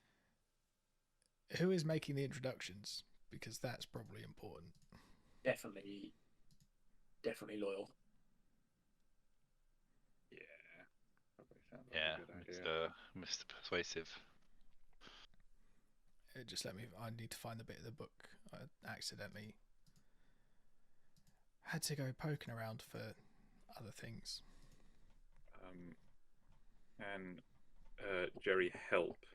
Who is making the introductions? Because that's probably important. Definitely loyal. Yeah. Probably sounds like Yeah, a good idea. Mr. Persuasive. Just let me. I need to find the bit of the book. I accidentally had to go poking around for other things. And Jerry help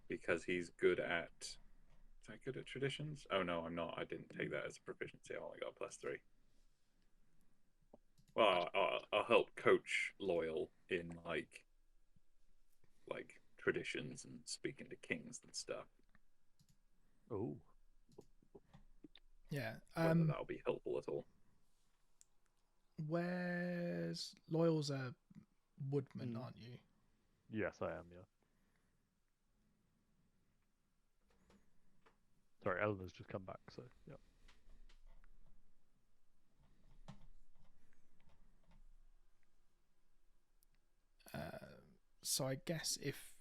because he's good at. Is I good at traditions? Oh no, I'm not. I didn't take that as a proficiency. I only got a +3. Well, I'll help coach Loyal in like traditions and speaking to kings and stuff. Oh. Yeah. Whether that'll be helpful at all. Where's Loyal's a woodman, aren't you? Yes, I am. Yeah. Sorry, Eleanor's just come back. So yeah. So I guess if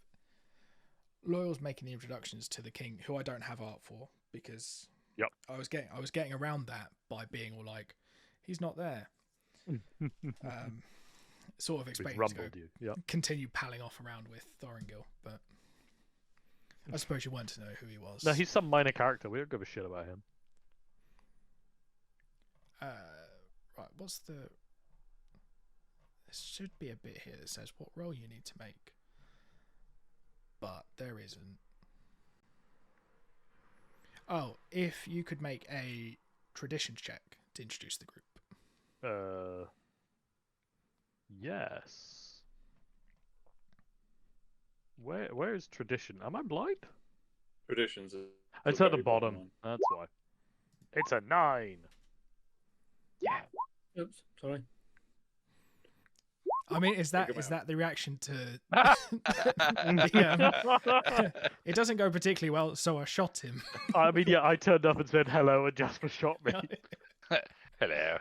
Loyal's making the introductions to the king, who I don't have art for, because I was getting around that by being all like, he's not there. Sort of expecting to continue palling off around with Thorongil, but I suppose you want to know who he was. No, he's some minor character. We don't give a shit about him. Right, what's the... There should be a bit here that says what role you need to make, but there isn't. Oh, if you could make a traditions check to introduce the group. Yes. Where is tradition? Am I blind? Traditions. It's at the bottom. That's why. It's a 9. Yeah. Oops, sorry. I mean, is that the reaction to? It doesn't go particularly well, so I shot him. I mean, yeah, I turned up and said hello, and Jasper shot me. Hello.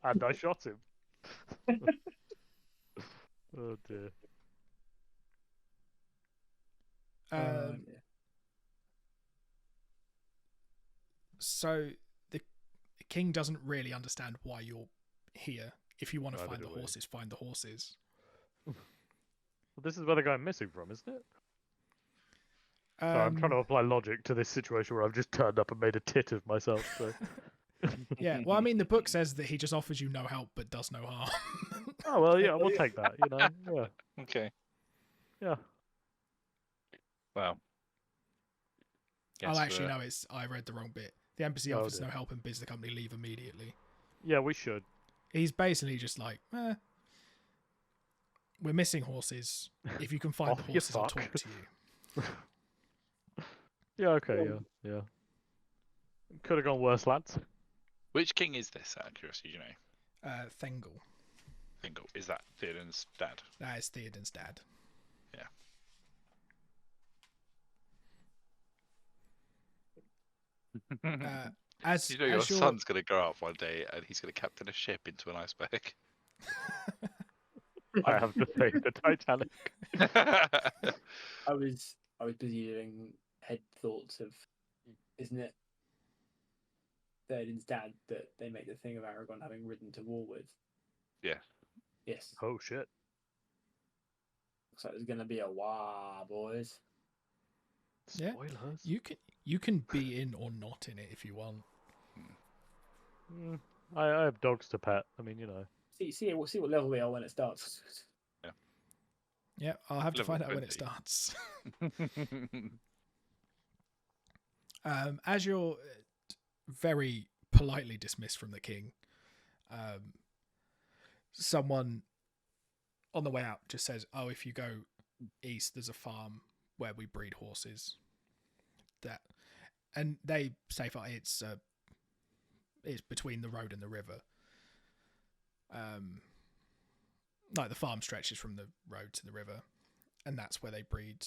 and I shot him. Oh dear. So the king doesn't really understand why you're here. If you want to find the horses, find the horses. Well, this is where they're going missing from, isn't it? Sorry, I'm trying to apply logic to this situation where I've just turned up and made a tit of myself. So. Yeah, well, I mean, the book says that he just offers you no help but does no harm. Oh well, yeah, we'll take that. You know, yeah. Okay. Yeah. Well. Oh, actually, no, I read the wrong bit. The embassy offers no help and bids the company leave immediately. Yeah, we should. He's basically just like, we're missing horses. If you can find the horses, I'll talk to you. Yeah, okay, yeah. Could have gone worse, lads. Which king is this? Out of curiosity, do you know? Thengel. Thingol. Is that Theoden's dad? That is Theoden's dad. As You know, your as you're, son's going to grow up one day and he's going to captain a ship into an iceberg. I have to say the Titanic. I was busy doing head thoughts of, isn't it Théoden's dad that they make the thing of Aragorn having ridden to war with? Yeah. Yes. Oh shit. Looks like there's gonna be a wah, boys. Yeah. Spoilers. you can be in or not in it if you want. I have dogs to pet. I mean, you know. See what level they are when it starts. Yeah, I'll have to Level find out when 20. it starts. As you're very politely dismissed from the king, someone on the way out just says, "Oh, if you go east, there's a farm where we breed horses." And they say it's between the road and the river. Like the farm stretches from the road to the river, and that's where they breed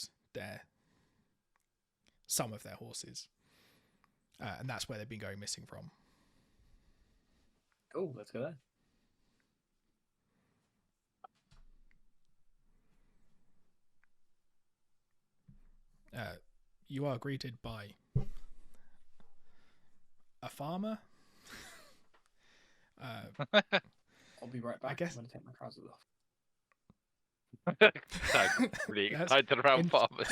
some of their horses, and that's where they've been going missing from. Oh, let's go there. You are greeted by a farmer. I'll be right back. I guess- I'm gonna take my trousers off. Really That's excited around in- farmers.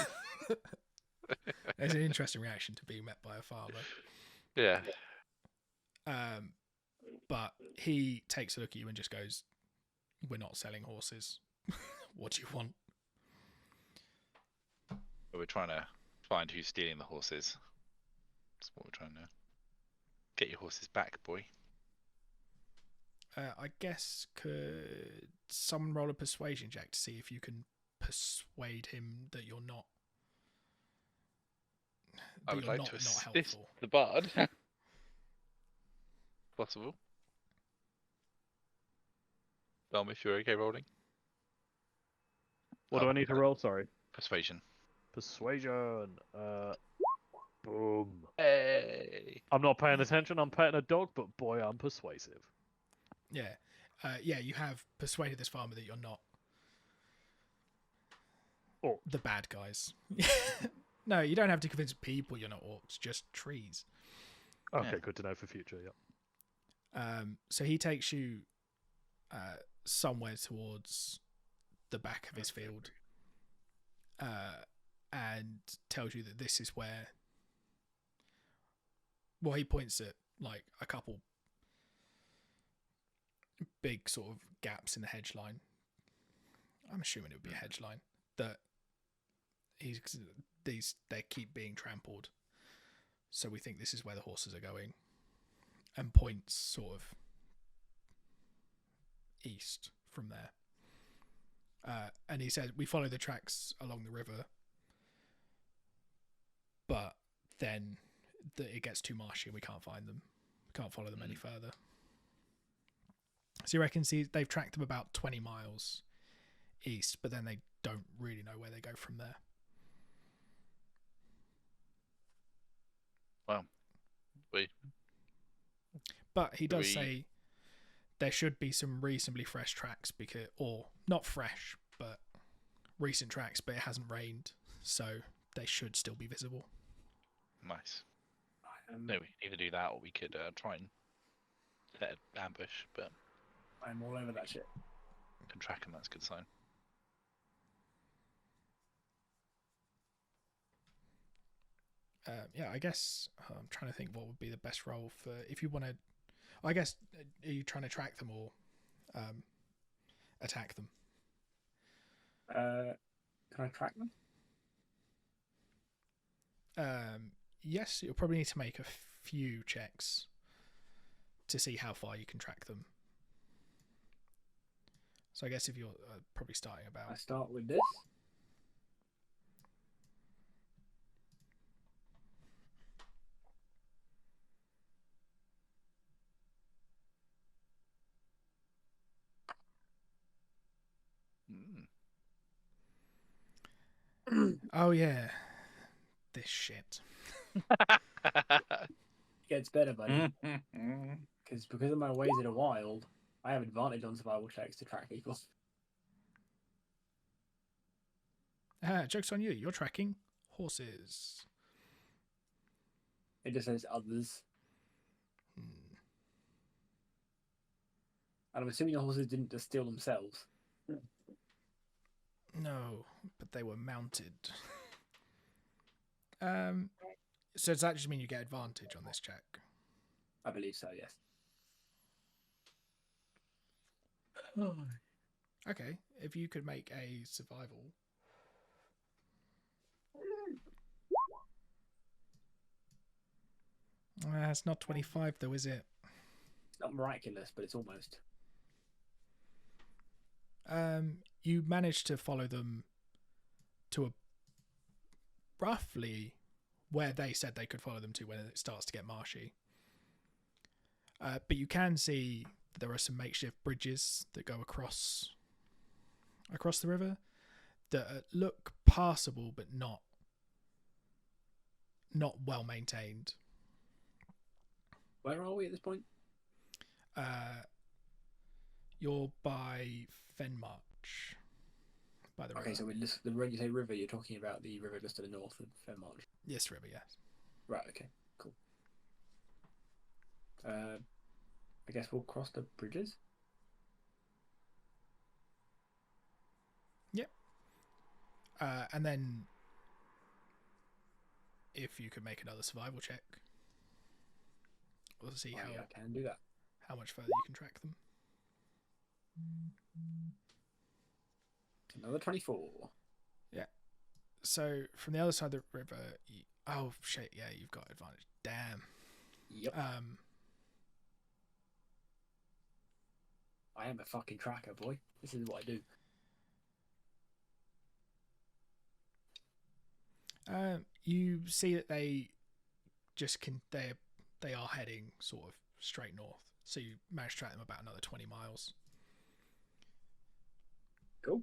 There's an interesting reaction to being met by a farmer. Yeah. But he takes a look at you and just goes, "We're not selling horses. What do you want?" We're trying to find who's stealing the horses. That's what we're trying to get your horses back, boy. I guess could someone roll a persuasion check to see if you can persuade him that you're not. I that would you're like not, to not assist helpful. the bard. Possible. Dom, if you're okay rolling. What do I need to roll? Sorry. Persuasion. Persuasion. Boom. Hey. I'm not paying attention. I'm petting a dog, but boy, I'm persuasive. Yeah. You have persuaded this farmer that you're not Orcs. the bad guys. No, you don't have to convince people you're not orcs, just trees. Okay, Yeah. good to know for future. Yeah. So he takes you somewhere towards the back of his field and tells you that this is where. Well, he points at like a couple big sort of gaps in the hedge line. I'm assuming it would be a hedge line that they keep being trampled. So we think this is where the horses are going, and points sort of east from there. And he says we follow the tracks along the river, but then it gets too marshy and we can't find them. We can't follow them any further. So he reckons they've tracked them about 20 miles east, but then they don't really know where they go from there. Well, But he does We- say there should be some reasonably fresh tracks, or not fresh, but recent tracks, but it hasn't rained, so they should still be visible. nice. No, we either do that or we could try and set an ambush, but I'm all over that shit. can track them. That's a good sign. Yeah, I guess I'm trying to think what would be the best role for if you want to. I guess are you trying to track them or attack them? Can I track them? Yes, you'll probably need to make a few checks to see how far you can track them. So I guess if you're probably starting about. I start with this. Oh yeah, this shit. Gets better, buddy. Mm-hmm. Because of my ways in the wild, I have advantage on survival checks to track people. Joke's on you. You're tracking horses. It just says others. Hmm. And I'm assuming the horses didn't just steal themselves. No, but they were mounted. So does that just mean you get advantage on this check? I believe so, yes. Okay, if you could make a survival. It's not 25 though, is it? It's not miraculous, but it's almost. You managed to follow them to a roughly where they said they could follow them to when it starts to get marshy. But you can see there are some makeshift bridges that go across the river that look passable but not well maintained. Where are we at this point? You're by Fenmarch, by the river. Okay, so when you say river, you're talking about the river just to the north of Fairmarch. Yes, river, yes. Right, okay, cool. I guess we'll cross the bridges. Yep. And then if you could make another survival check, we'll see Yeah, I can do that. how much further you can track them. Another 24. So from the other side of the river, oh shit, yeah, you've got advantage. Damn. Yep. I am a fucking tracker, boy. This is what I do. You see that they just they are heading sort of straight north. So you manage to track them about another 20 miles. Cool.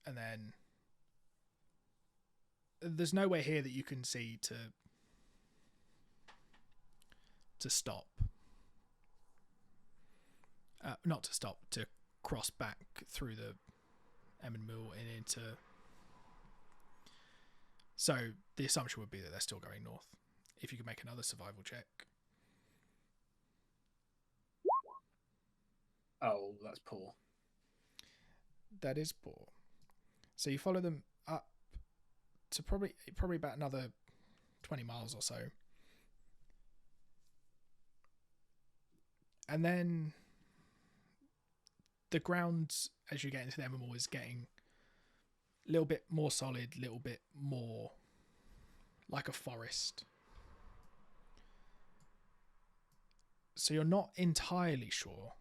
And then there's nowhere here that you can see to stop. Not to stop, to cross back through the Emmenmuir and into. So the assumption would be that they're still going north. If you could make another survival check. Oh, that's poor. That is poor. So you follow them up to probably about another 20 miles or so. And then the ground, as you get into the Emmenmuir, is getting a little bit more solid, a little bit more like a forest. So you're not entirely sure.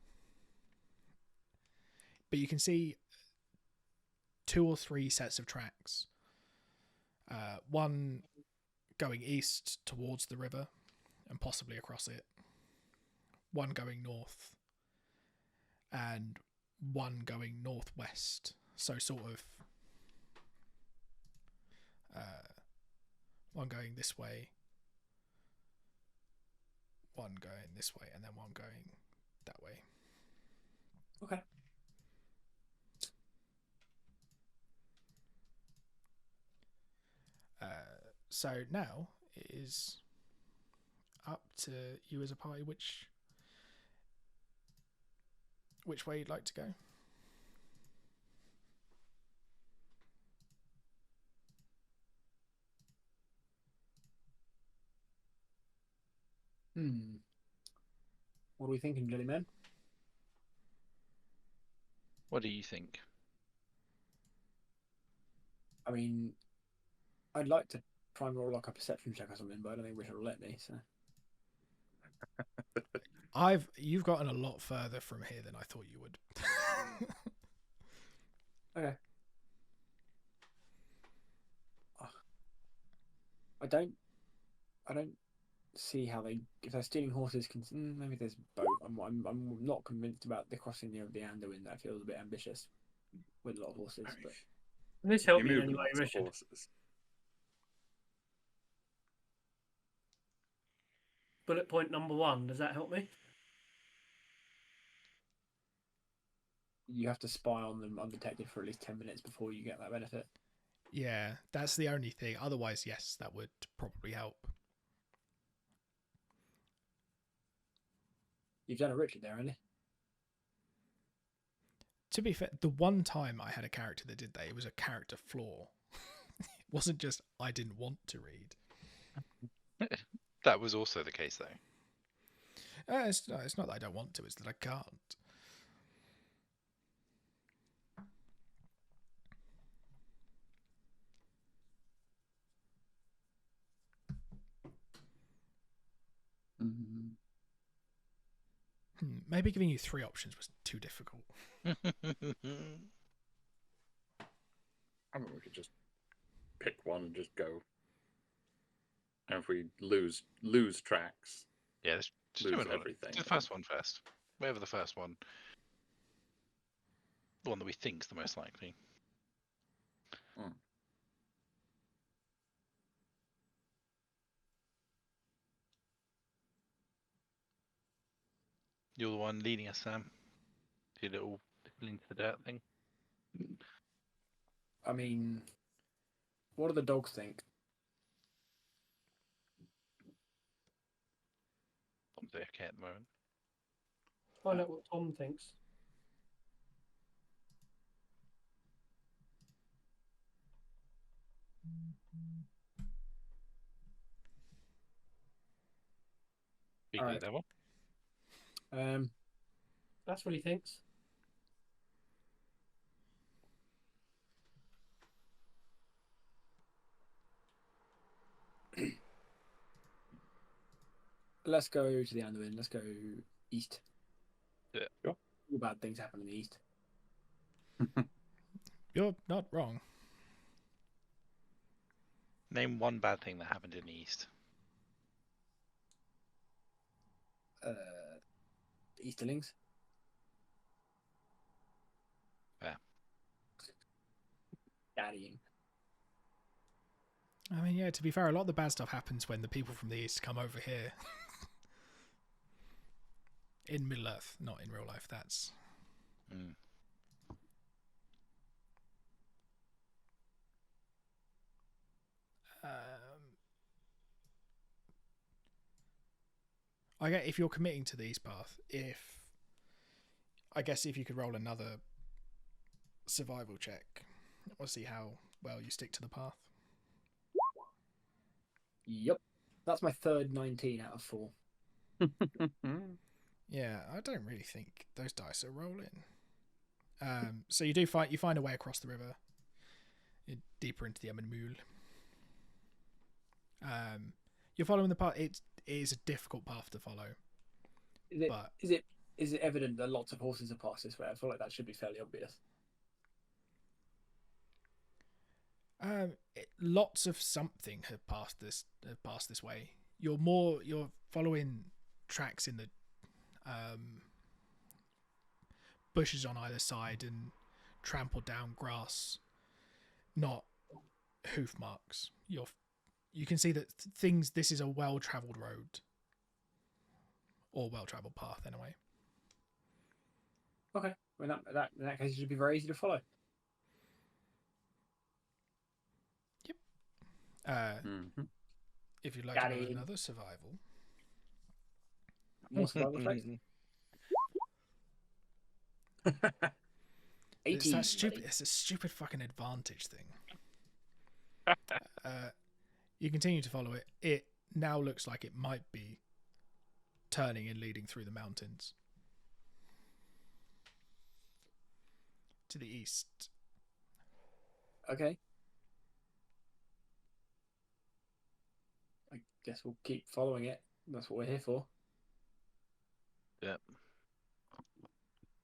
But you can see 2 or 3 sets of tracks. One going east towards the river and possibly across it. One going north. And one going northwest. So sort of one going this way, one going this way, and then one going that way. Okay. So now it is up to you as a party which way you'd like to go. What are we thinking, Jellyman? What do you think? I mean, I'd like to try and roll like a perception check or something, but I don't think Richard will let me. So You've gotten a lot further from here than I thought you would. okay. I don't see how if they're stealing horses. Maybe there's boat. I'm not convinced about the crossing the Anduin. That feels a bit ambitious with a lot of horses. But Can this You help you in move any way, lots of Richard? horses. Bullet point number 1. Does that help me? You have to spy on them undetected for at least 10 minutes before you get that benefit. Yeah, that's the only thing. Otherwise, yes, that would probably help. You've done a Richard there, Andy. To be fair, the one time I had a character that did that, it was a character flaw. It wasn't just I didn't want to read. That was also the case, though. It's not that I don't want to, it's that I can't. Mm-hmm. Maybe giving you 3 options was too difficult. I mean, we could just pick one and just go. And if we lose tracks, Yeah, let's just lose do it all. everything. Do the first one first. Whatever the first one. The one that we think's the most likely. You're the one leading us, Sam. Your little into the dirt thing. I mean, what do the dogs think? Tom's AFK at the moment. Find out what Tom thinks. Big Alright. level. That's what he thinks. Let's go to the Anduin. Let's go east. Yeah. Sure. All bad things happen in the east. You're not wrong. Name one bad thing that happened in the East. Easterlings. Yeah. Daddying. I mean, yeah, to be fair, a lot of the bad stuff happens when the people from the East come over here. In Middle Earth, not in real life. That's... Mm. I get if you're committing to the East path, I guess if you could roll another survival check, or see how well you stick to the path. Yep. That's my third 19 out of 4. Yeah, I don't really think those dice are rolling. So you find a way across the river, deeper into the AiME. You're following the path. It is a difficult path to follow. Is it evident that lots of horses have passed this way? I feel like that should be fairly obvious. Lots of something have passed this way. You're following tracks in the bushes on either side and trampled down grass, not hoof marks. You can see that this is a well-traveled road, or well-traveled path anyway. Okay. Well, in that case, it should be very easy to follow. If you'd like Got to roll it. another survival. More survival checks. 18. It's that stupid. It's a stupid fucking advantage thing. You continue to follow it. It now looks like it might be turning and leading through the mountains to the east. Okay. I guess we'll keep following it. That's what we're here for. Yeah.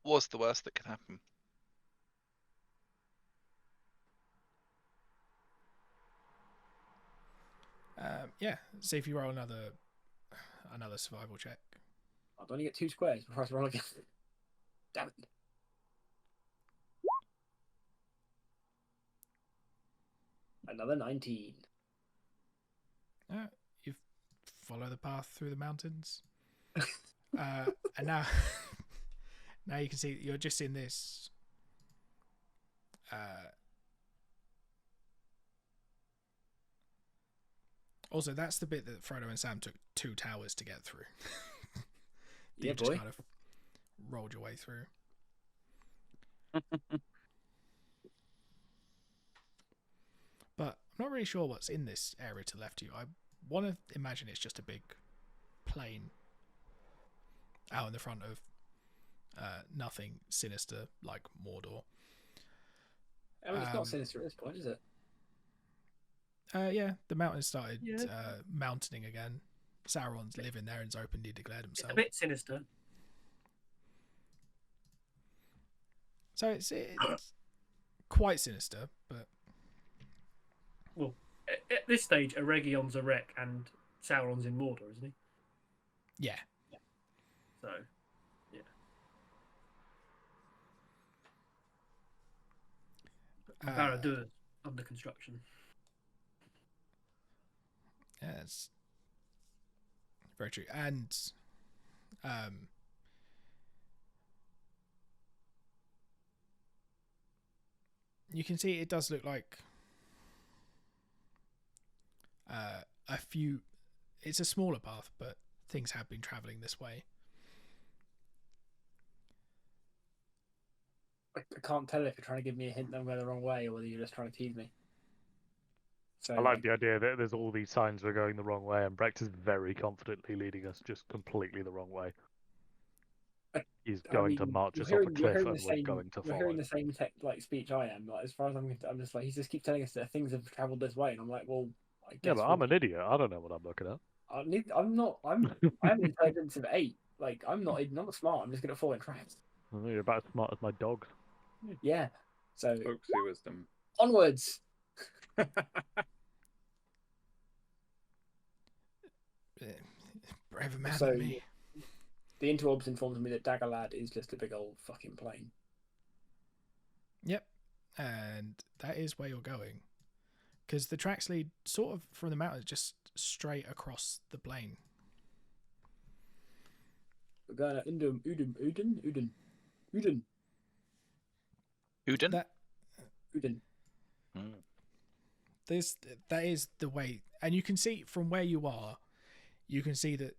What's the worst that could happen? Yeah. See if you roll another survival check. I'd only get 2 squares before I roll again. Damn it. Another 19. You follow the path through the mountains. And now, now you can see you're just in this. Also, that's the bit that Frodo and Sam took 2 towers to get through. Yeah, You just boy. kind of rolled your way through. But I'm not really sure what's in this area to the left of you. I want to imagine it's just a big plain out in the front of nothing sinister like Mordor. I mean, it's not sinister at this point, is it? Yeah, the mountain started Yeah. mountaining again. Sauron's living there and's openly declared It's himself. a bit sinister. So it's quite sinister, but Well, at this stage, Eregion's a wreck and Sauron's in Mordor, isn't he? yeah. So, yeah. Barad-dûr's under construction. Yeah, it's very true. And you can see it does look like a few. It's a smaller path, but things have been travelling this way. I can't tell if you're trying to give me a hint that I'm going the wrong way or whether you're just trying to tease me. So I like the idea that there's all these signs we're going the wrong way, and Brecht is very confidently leading us just completely the wrong way. He's going to march us off a cliff, and we're going to You're follow. hearing the same speech I am. Like, as far as I'm concerned, I'm just like, he just keeps telling us that things have travelled this way, and I'm like, well, I guess. Yeah, but I'm an idiot. I don't know what I'm looking at. I have an intelligence of 8. Like, I'm not smart. I'm just going to fall in traps. You're about as smart as my dog. Yeah. So Folksy wisdom. onwards. Braver man So than me. the interwebs informs me that Daggerlad is just a big old fucking plane. Yep, and that is where you're going, because the tracks lead sort of from the mountains just straight across the plain. We're going to Uden. That Mm. that is the way, and you can see from where you are, you can see that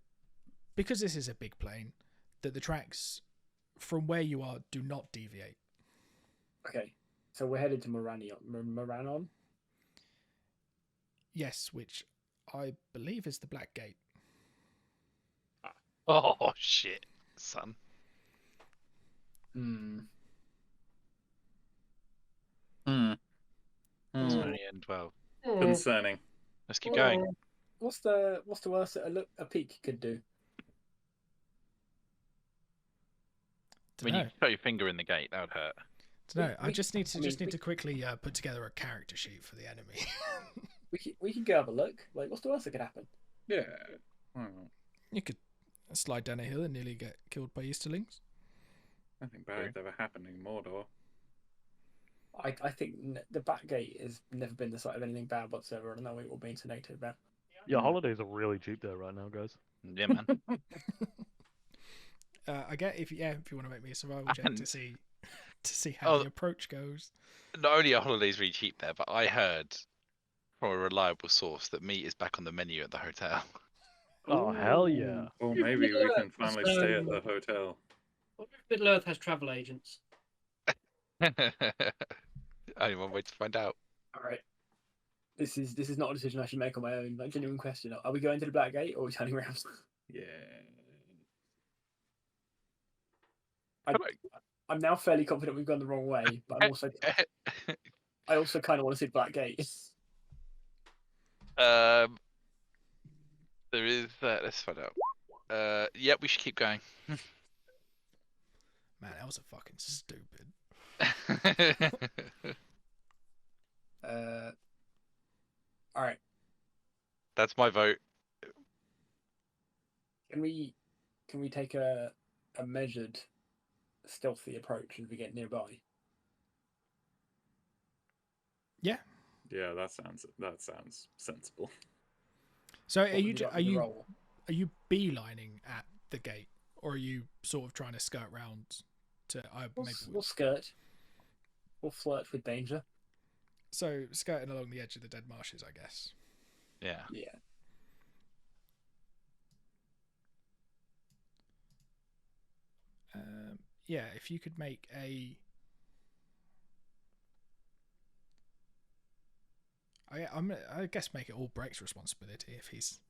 because this is a big plain, that the tracks from where you are do not deviate. Okay, so we're headed to Moranon. Yes, which I believe is the Black Gate. Oh shit, son. Hmm. It's only in 12. Concerning. Let's keep going. What's the worst that a peak could do? When you put your finger in the gate, that would hurt. No, I We- just need to I mean, we- quickly put together a character sheet for the enemy. We could go have a look. Like, what's the worst that could happen? Yeah. Well, You could slide down a hill and nearly get killed by Easterlings. nothing bad's ever happened in Mordor. I think the back gate has never been the site of anything bad whatsoever. I don't know what we're being so negative about. Your holidays are really cheap there right now, guys. Yeah, man. I get if you want to make me a survival check And- to see how Oh. the approach goes. Not only are holidays really cheap there, but I heard from a reliable source that meat is back on the menu at the hotel. Oh, hell yeah. Or maybe we can finally stay at Um, the hotel. Middle Earth has travel agents. Only one way to find out. All right. This is not a decision I should make on my own. Like, genuine question: are we going to the Black Gate or are we turning around? Yeah. I'm now fairly confident we've gone the wrong way, but I also kind of want to see Black Gate. There is. Let's find out. Yeah, we should keep going. Man, that was a fucking stupid. All right. That's my vote. Can we take a measured, stealthy approach as we get nearby? Yeah, that sounds sensible. So What would like me to roll? are you beelining at the gate, or are you sort of trying to skirt round to We'll skirt. We'll flirt with danger. so skirting along the edge of the dead marshes, I guess. Yeah. Yeah. Yeah, if you could make I guess make it all Breck's responsibility if he's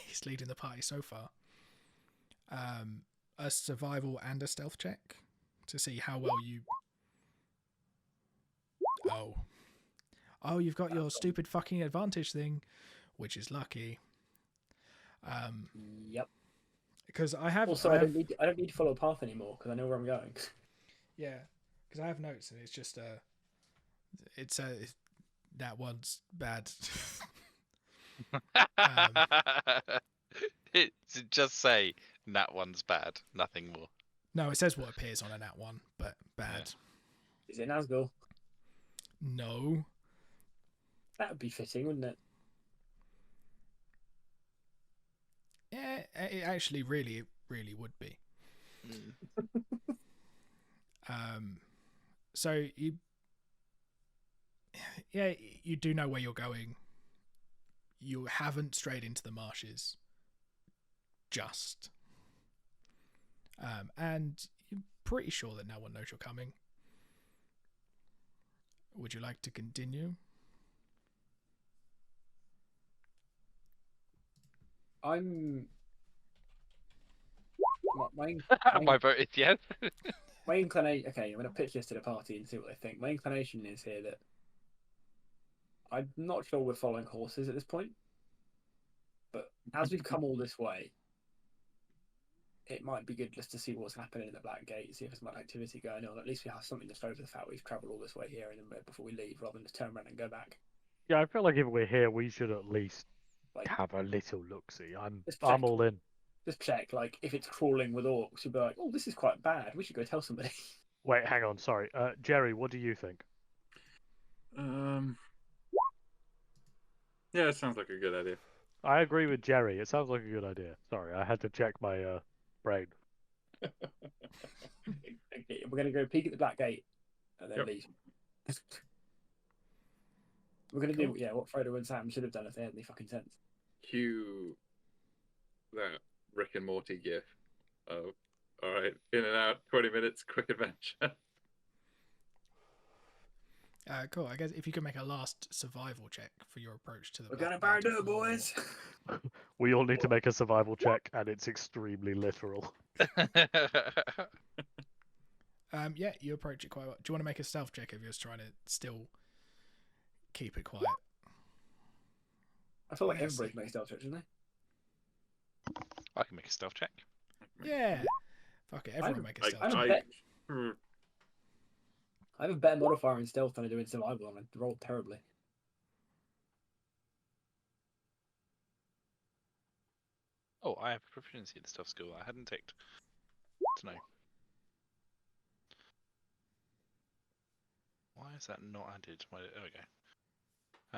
he's leading the party so far. A survival and a stealth check to see how well you. Oh, you've got your stupid fucking advantage thing, which is lucky. Yep. Because I have. Also, I don't need to follow a path anymore because I know where I'm going. Yeah, because I have notes and it's just it's that one's bad. It's just say that one's bad, nothing more. No, it says what appears on a nat one, but bad. Is it Nazgul? No. That would be fitting, wouldn't it? Yeah, it actually really would be. So you do know where you're going. You haven't strayed into the marshes. Just. And you're pretty sure that no one knows you're coming. Would you like to continue? I'm. My vote is yes. My inclination. Okay, I'm going to pitch this to the party and see what they think. My inclination is here that I'm not sure we're following horses at this point, but as we've come all this way, it might be good just to see what's happening at the Black Gate, see if there's much activity going on. At least we have something to show for the fact we've travelled all this way here and then before we leave, rather than just turn around and go back. Yeah, I feel like if we're here, we should at least Like, have a little look-see. I'm Just check. all in. just check, like, if it's crawling with orcs, you'd be like, oh, this is quite bad. We should go tell somebody. Wait, hang on. Sorry, Jerry. What do you think? Yeah, it sounds like a good idea. I agree with Jerry. It sounds like a good idea. Sorry, I had to check my brain. Okay, we're going to go peek at the Black Gate and then Yep. leave. We're going to do what Frodo and Sam should have done if they had any fucking sense. Cue that Rick and Morty gif of, all right, in and out, 20 minutes, quick adventure. Cool. I guess if you could make a last survival check for your approach to the. We're going to Black Gate Bardo, before- boys! We all need to make a survival check, and it's extremely literal. Yeah, you approach it quite well. Do you want to make a stealth check if you're just trying to still keep it quiet? I feel like Yes. everybody's making stealth checks, isn't they? I can make a stealth check. Yeah. Fuck it, everyone make a stealth I'm check. I have a better modifier in stealth than I do in survival, and I rolled terribly. Oh, I have proficiency in stealth skill. I hadn't ticked to know. Why is that not added? There we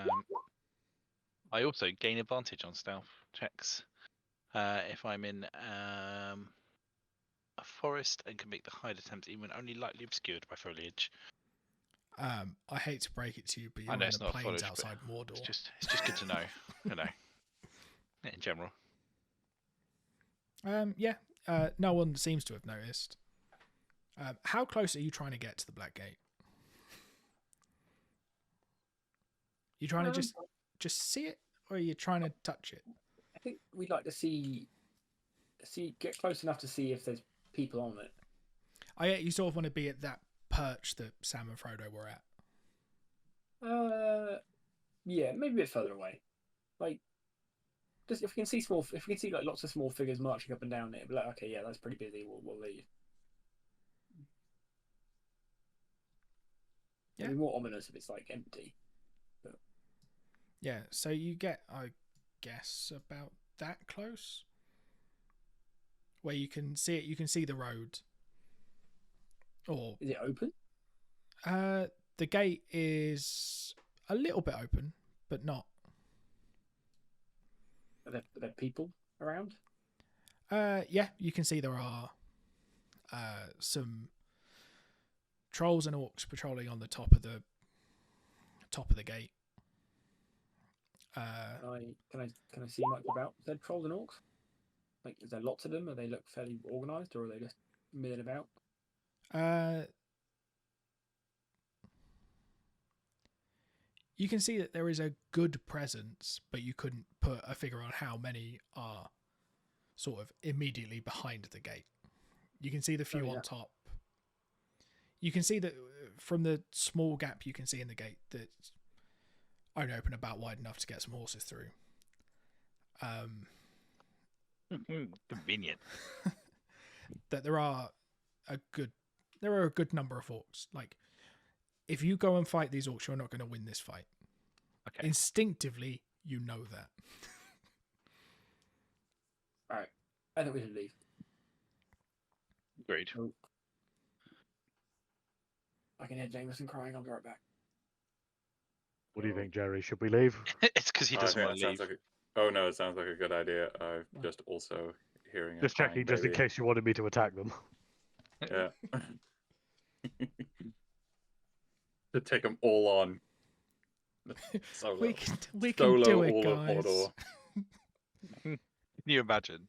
go. I also gain advantage on stealth checks if I'm in a forest and can make the hide attempt even when only lightly obscured by foliage. I hate to break it to you, but I you're know in it's the not plains foliage, but outside Mordor. It's just good to know, you know, in general. Yeah. No one seems to have noticed. How close are you trying to get to the Black Gate? You trying to just see it, or are you trying to touch it? I think we'd like to get close enough to see if there's people on it. Oh yeah, you sort of want to be at that perch that Sam and Frodo were at. Yeah, maybe a bit further away. Like, just if we can see like lots of small figures marching up and down it, be like, okay, yeah, that's pretty busy. We'll leave. Yeah. It'd be more ominous if it's like empty. Yeah, so you get, I guess, about that close, where you can see it. You can see the road. Or Is it open? the gate is a little bit open, but not. Are there people around? Yeah, you can see there are some trolls and orcs patrolling on the top of the gate. Can I see much about said trolls and orcs? Like, is there lots of them? Are they look fairly organised, or are they just milling about? You can see that there is a good presence, but you couldn't put a figure on how many are sort of immediately behind the gate. You can see the few on top. You can see that from the small gap you can see in the gate that's only open about wide enough to get some horses through. Convenient. That there are a good number of orcs. Like, if you go and fight these orcs, you're not going to win this fight. Okay. Instinctively, you know that. All right, I think we should leave. Agreed. I can hear Jameson crying. I'll be right back. What do you think, Jerry? Should we leave? It's because he doesn't Okay, want to leave. Oh no, it sounds like a good idea. I'm just also hearing. Just checking, just in case you wanted me to attack them. Yeah. To take them all on. Solo. we can Solo do it, all of guys. Mordor. Can you imagine?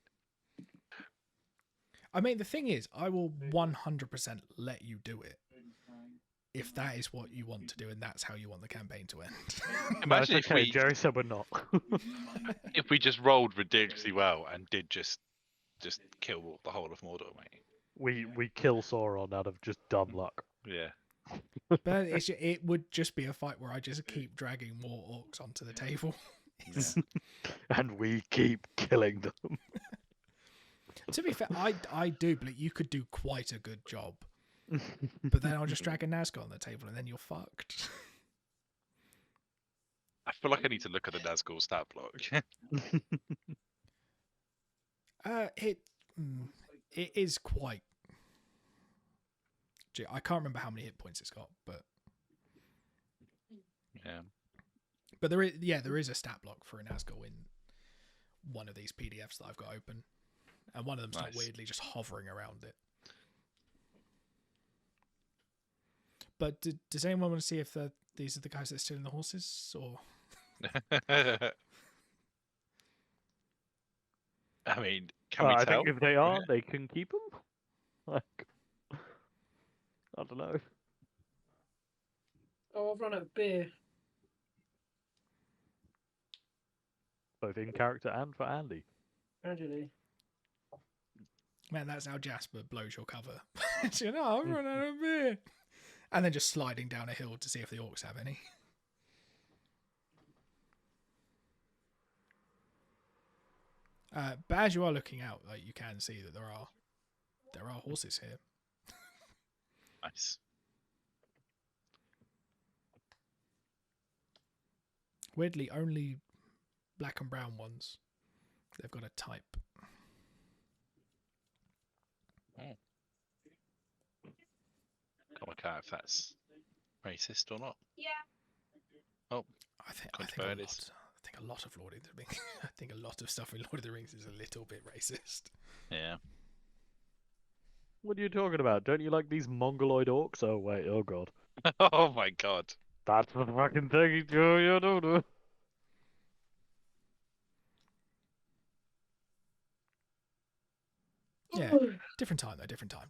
I mean, the thing is, I will 100% let you do it if that is what you want to do and that's how you want the campaign to end. Imagine It's okay, Jerry said we're not. if we just rolled ridiculously well and did just kill the whole of Mordor, mate. We kill Sauron out of just dumb luck. Yeah. But it would just be a fight where I just keep dragging more orcs onto the table. And we keep killing them. To be fair, I do believe you could do quite a good job. But then I'll just drag a Nazgul on the table and then you're fucked. I feel like I need to look at the Nazgul stat block. It is quite. Gee, I can't remember how many hit points it's got, but Yeah. But there is a stat block for a Nazgul in one of these PDFs that I've got open, and one of them's not Nice. weirdly just hovering around it. But does anyone want to see if these are the guys that are stealing the horses, or? I mean, can we I tell? think if they are, they can keep them. Like, I don't know. Oh, I've run out of beer. Both in character and for Andy. Tragedy. Man, that's how Jasper blows your cover. You know, I've run out of beer. And then just sliding down a hill to see if the orcs have any. But as you are looking out, like, you can see that there are horses here. Nice. Weirdly, only black and brown ones. They've got a type. Can't work out if that's racist or not. Oh, I think Controversial. a lot of Lord of the Rings. I think a lot of stuff in Lord of the Rings is a little bit racist. yeah. What are you talking about? Don't you like these mongoloid orcs? Oh wait, oh god. Oh my god. That's the fucking thing you do. Yeah, different time though. Different time.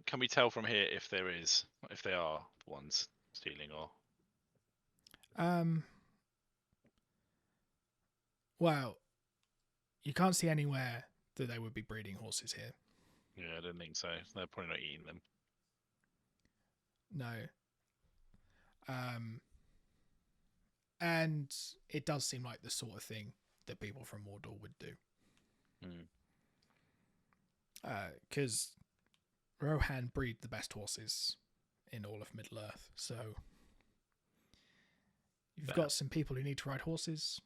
Can we tell from here if they are ones stealing or? Well, you can't see anywhere that they would be breeding horses here. Yeah, I don't think so. They're probably not eating them. No. And it does seem like the sort of thing that people from Mordor would do. Because Rohan breed the best horses in all of Middle Earth, so You've Fair. got some people who need to ride horses.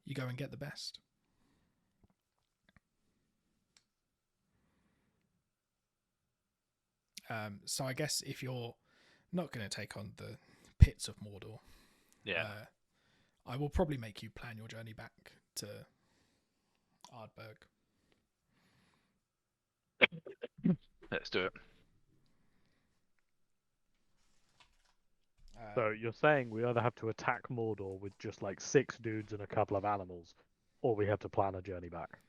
You go and get the best. So I guess if you're not going to take on the pits of Mordor, Yeah. I will probably make you plan your journey back to Ardberg. Let's do it. So you're saying we either have to attack Mordor with just like 6 dudes and a couple of animals, or we have to plan a journey back.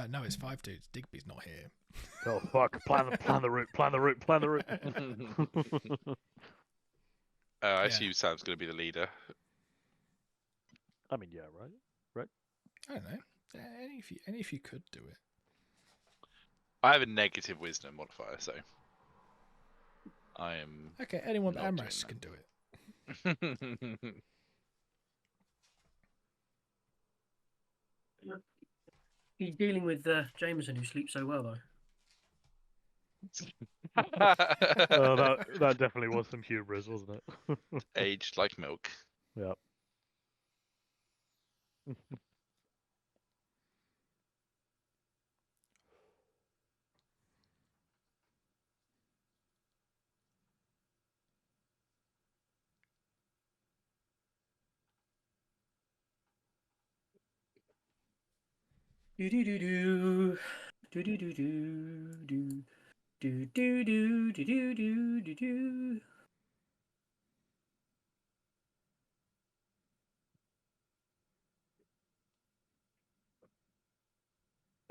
No, it's 5 dudes. Digby's not here. Oh fuck! Plan the route. Plan the route. I Yeah. assume Sam's going to be the leader. I mean, yeah, right. I don't know. Any if you could do it. I have a negative wisdom modifier, so I am. Okay, anyone but Not doing Amras that. can do it. He's dealing with Jameson, who sleeps so well, though. Oh, that definitely was some hubris, wasn't it? Aged like milk. Yep. Do do do do do do do do do do do do do do do do.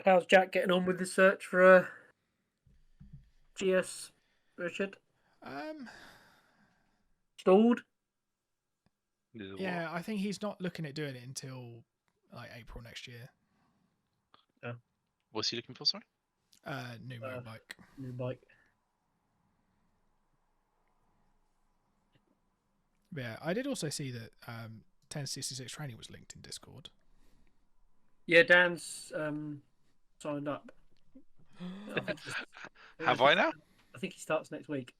How's Jack getting on with the search for GS, Richard? Stalled? Yeah, I think he's not looking at doing it until like April next year. What's he looking for? Sorry. New motorbike. New bike. Yeah, I did also see that 1066 training was linked in Discord. Yeah, Dan's signed up. I think Have I now? I think he starts next week.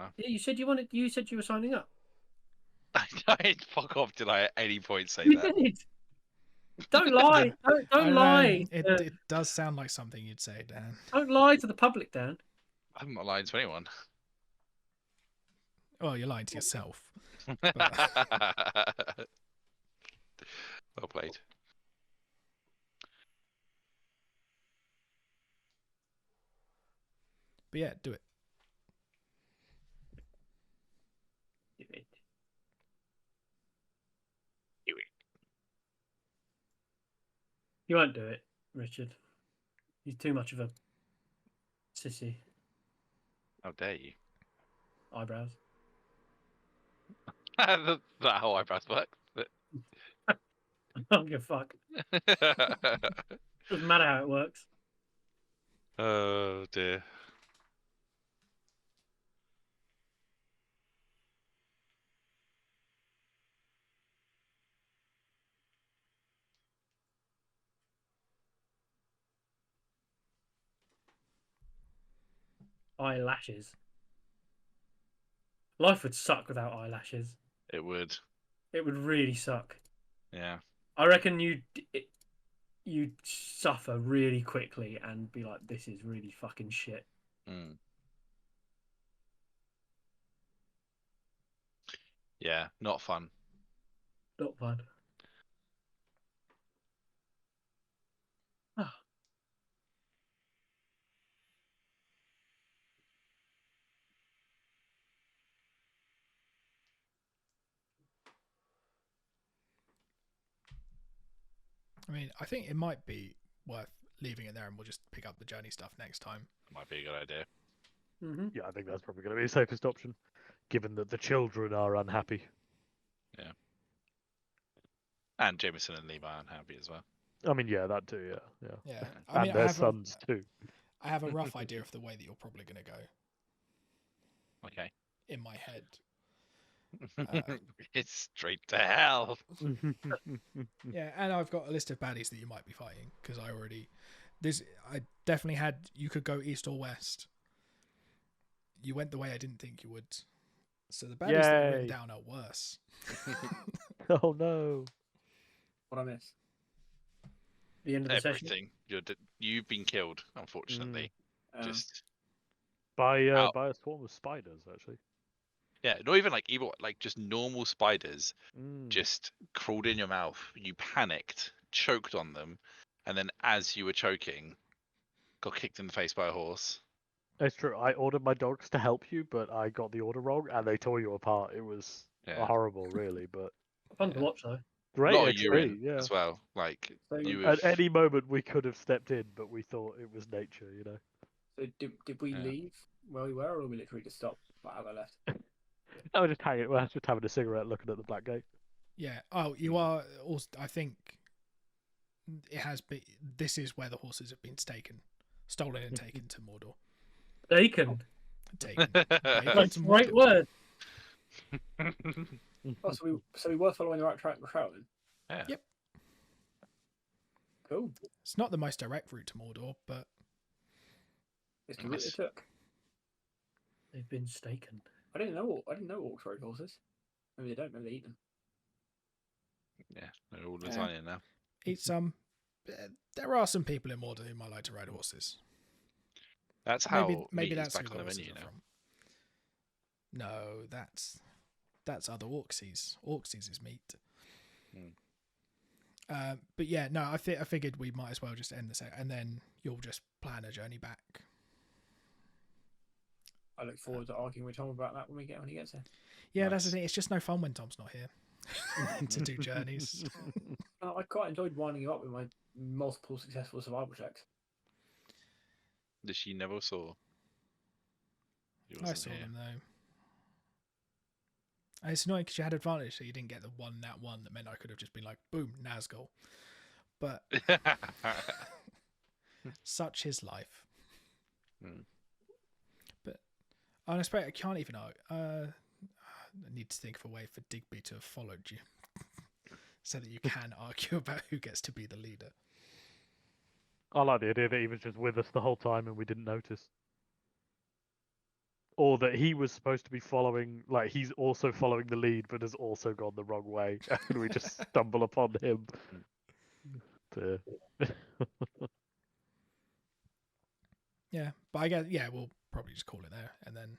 Oh. Yeah, you said you wanted. You said you were signing up. I fuck off. Did I at any point say You that? did. Don't lie. I Don't don't know, lie. It does sound like something you'd say, Dan. Don't lie to the public, Dan. I'm not lying to anyone. Well, you're lying to yourself. Well played. But yeah, do it. Do it. Do it. You won't do it, Richard. You're too much of a sissy. How dare you? Eyebrows. That's not how eyebrows work. I don't give a fuck. Doesn't matter how it works. Oh dear. Eyelashes. Life would suck without eyelashes. It would. It would really suck. Yeah. I reckon you'd suffer really quickly and be like, this is really fucking shit. Mm. Yeah, not fun. Not fun. Oh. I mean, I think it might be worth leaving it there and we'll just pick up the journey stuff next time. Might be a good idea. Mm-hmm. Yeah, I think that's probably going to be the safest option, given that the children are unhappy. And Jameson and Levi are unhappy as well. I mean, yeah, that too. Yeah. Yeah. I And mean, their sons too. I have a rough idea of the way that you're probably going to go Okay. in my head. It's straight to hell. Yeah, and I've got a list of baddies that you might be fighting because I definitely had, you could go east or west. You went the way I didn't think you would. So the baddies that are Yay. written down are worse. Oh no. What I miss? The end of the session. Everything. You've been killed, unfortunately. Just By a Out. swarm of spiders, actually. yeah, not even like evil, like just normal spiders Mm. just crawled in your mouth. You panicked, choked on them, and then as you were choking, got kicked in the face by a horse. It's true. I ordered my dogs to help you, but I got the order wrong, and they tore you apart. It was Yeah. horrible, really, but Fun to watch though. great A lot of XP, urine yeah. as well. Like So you At have, any moment we could have stepped in, but we thought it was nature, you know. So did we Yeah. leave where we were, or we literally just stopped as I left? I was just hanging. Well, just having a cigarette, looking at the black gate. Yeah. Oh, you are also. I think it has been. This is where the horses have been stolen and taken to Mordor. Taken. Taken. That's the right word. Oh, so we were following the right track then. Yeah. Yep. Cool. It's not the most direct route to Mordor, but It's the route they took. They've been staken. I didn't know orcs rode horses. Maybe they don't. Maybe they eat them. Yeah, they're all lasagna now. eat some. There are some people in Mordor who might like to ride horses. That's how Maybe meat is that's back who on the horses menu are now. from. No, that's other Orcsies. Orcsies is meat. But yeah, no, I figured we might as well just end the set, and then you'll just plan a journey back. I look forward to arguing with Tom about that when he gets here. Yeah, Nice. That's the thing. It's just no fun when Tom's not here to do journeys. I quite enjoyed winding you up with my multiple successful survival checks. That she never saw. He I wasn't saw here. them though. And it's annoying because you had advantage, so you didn't get the one that meant I could have just been like, boom, Nazgul. But such is life. But honestly, I can't even know. I need to think of a way for Digby to have followed you, so that you can argue about who gets to be the leader. I like the idea that he was just with us the whole time and we didn't notice. Or that he was supposed to be following, like he's also following the lead, but has also gone the wrong way, and we just stumble upon him. Yeah, but I guess we'll probably just call it there, and then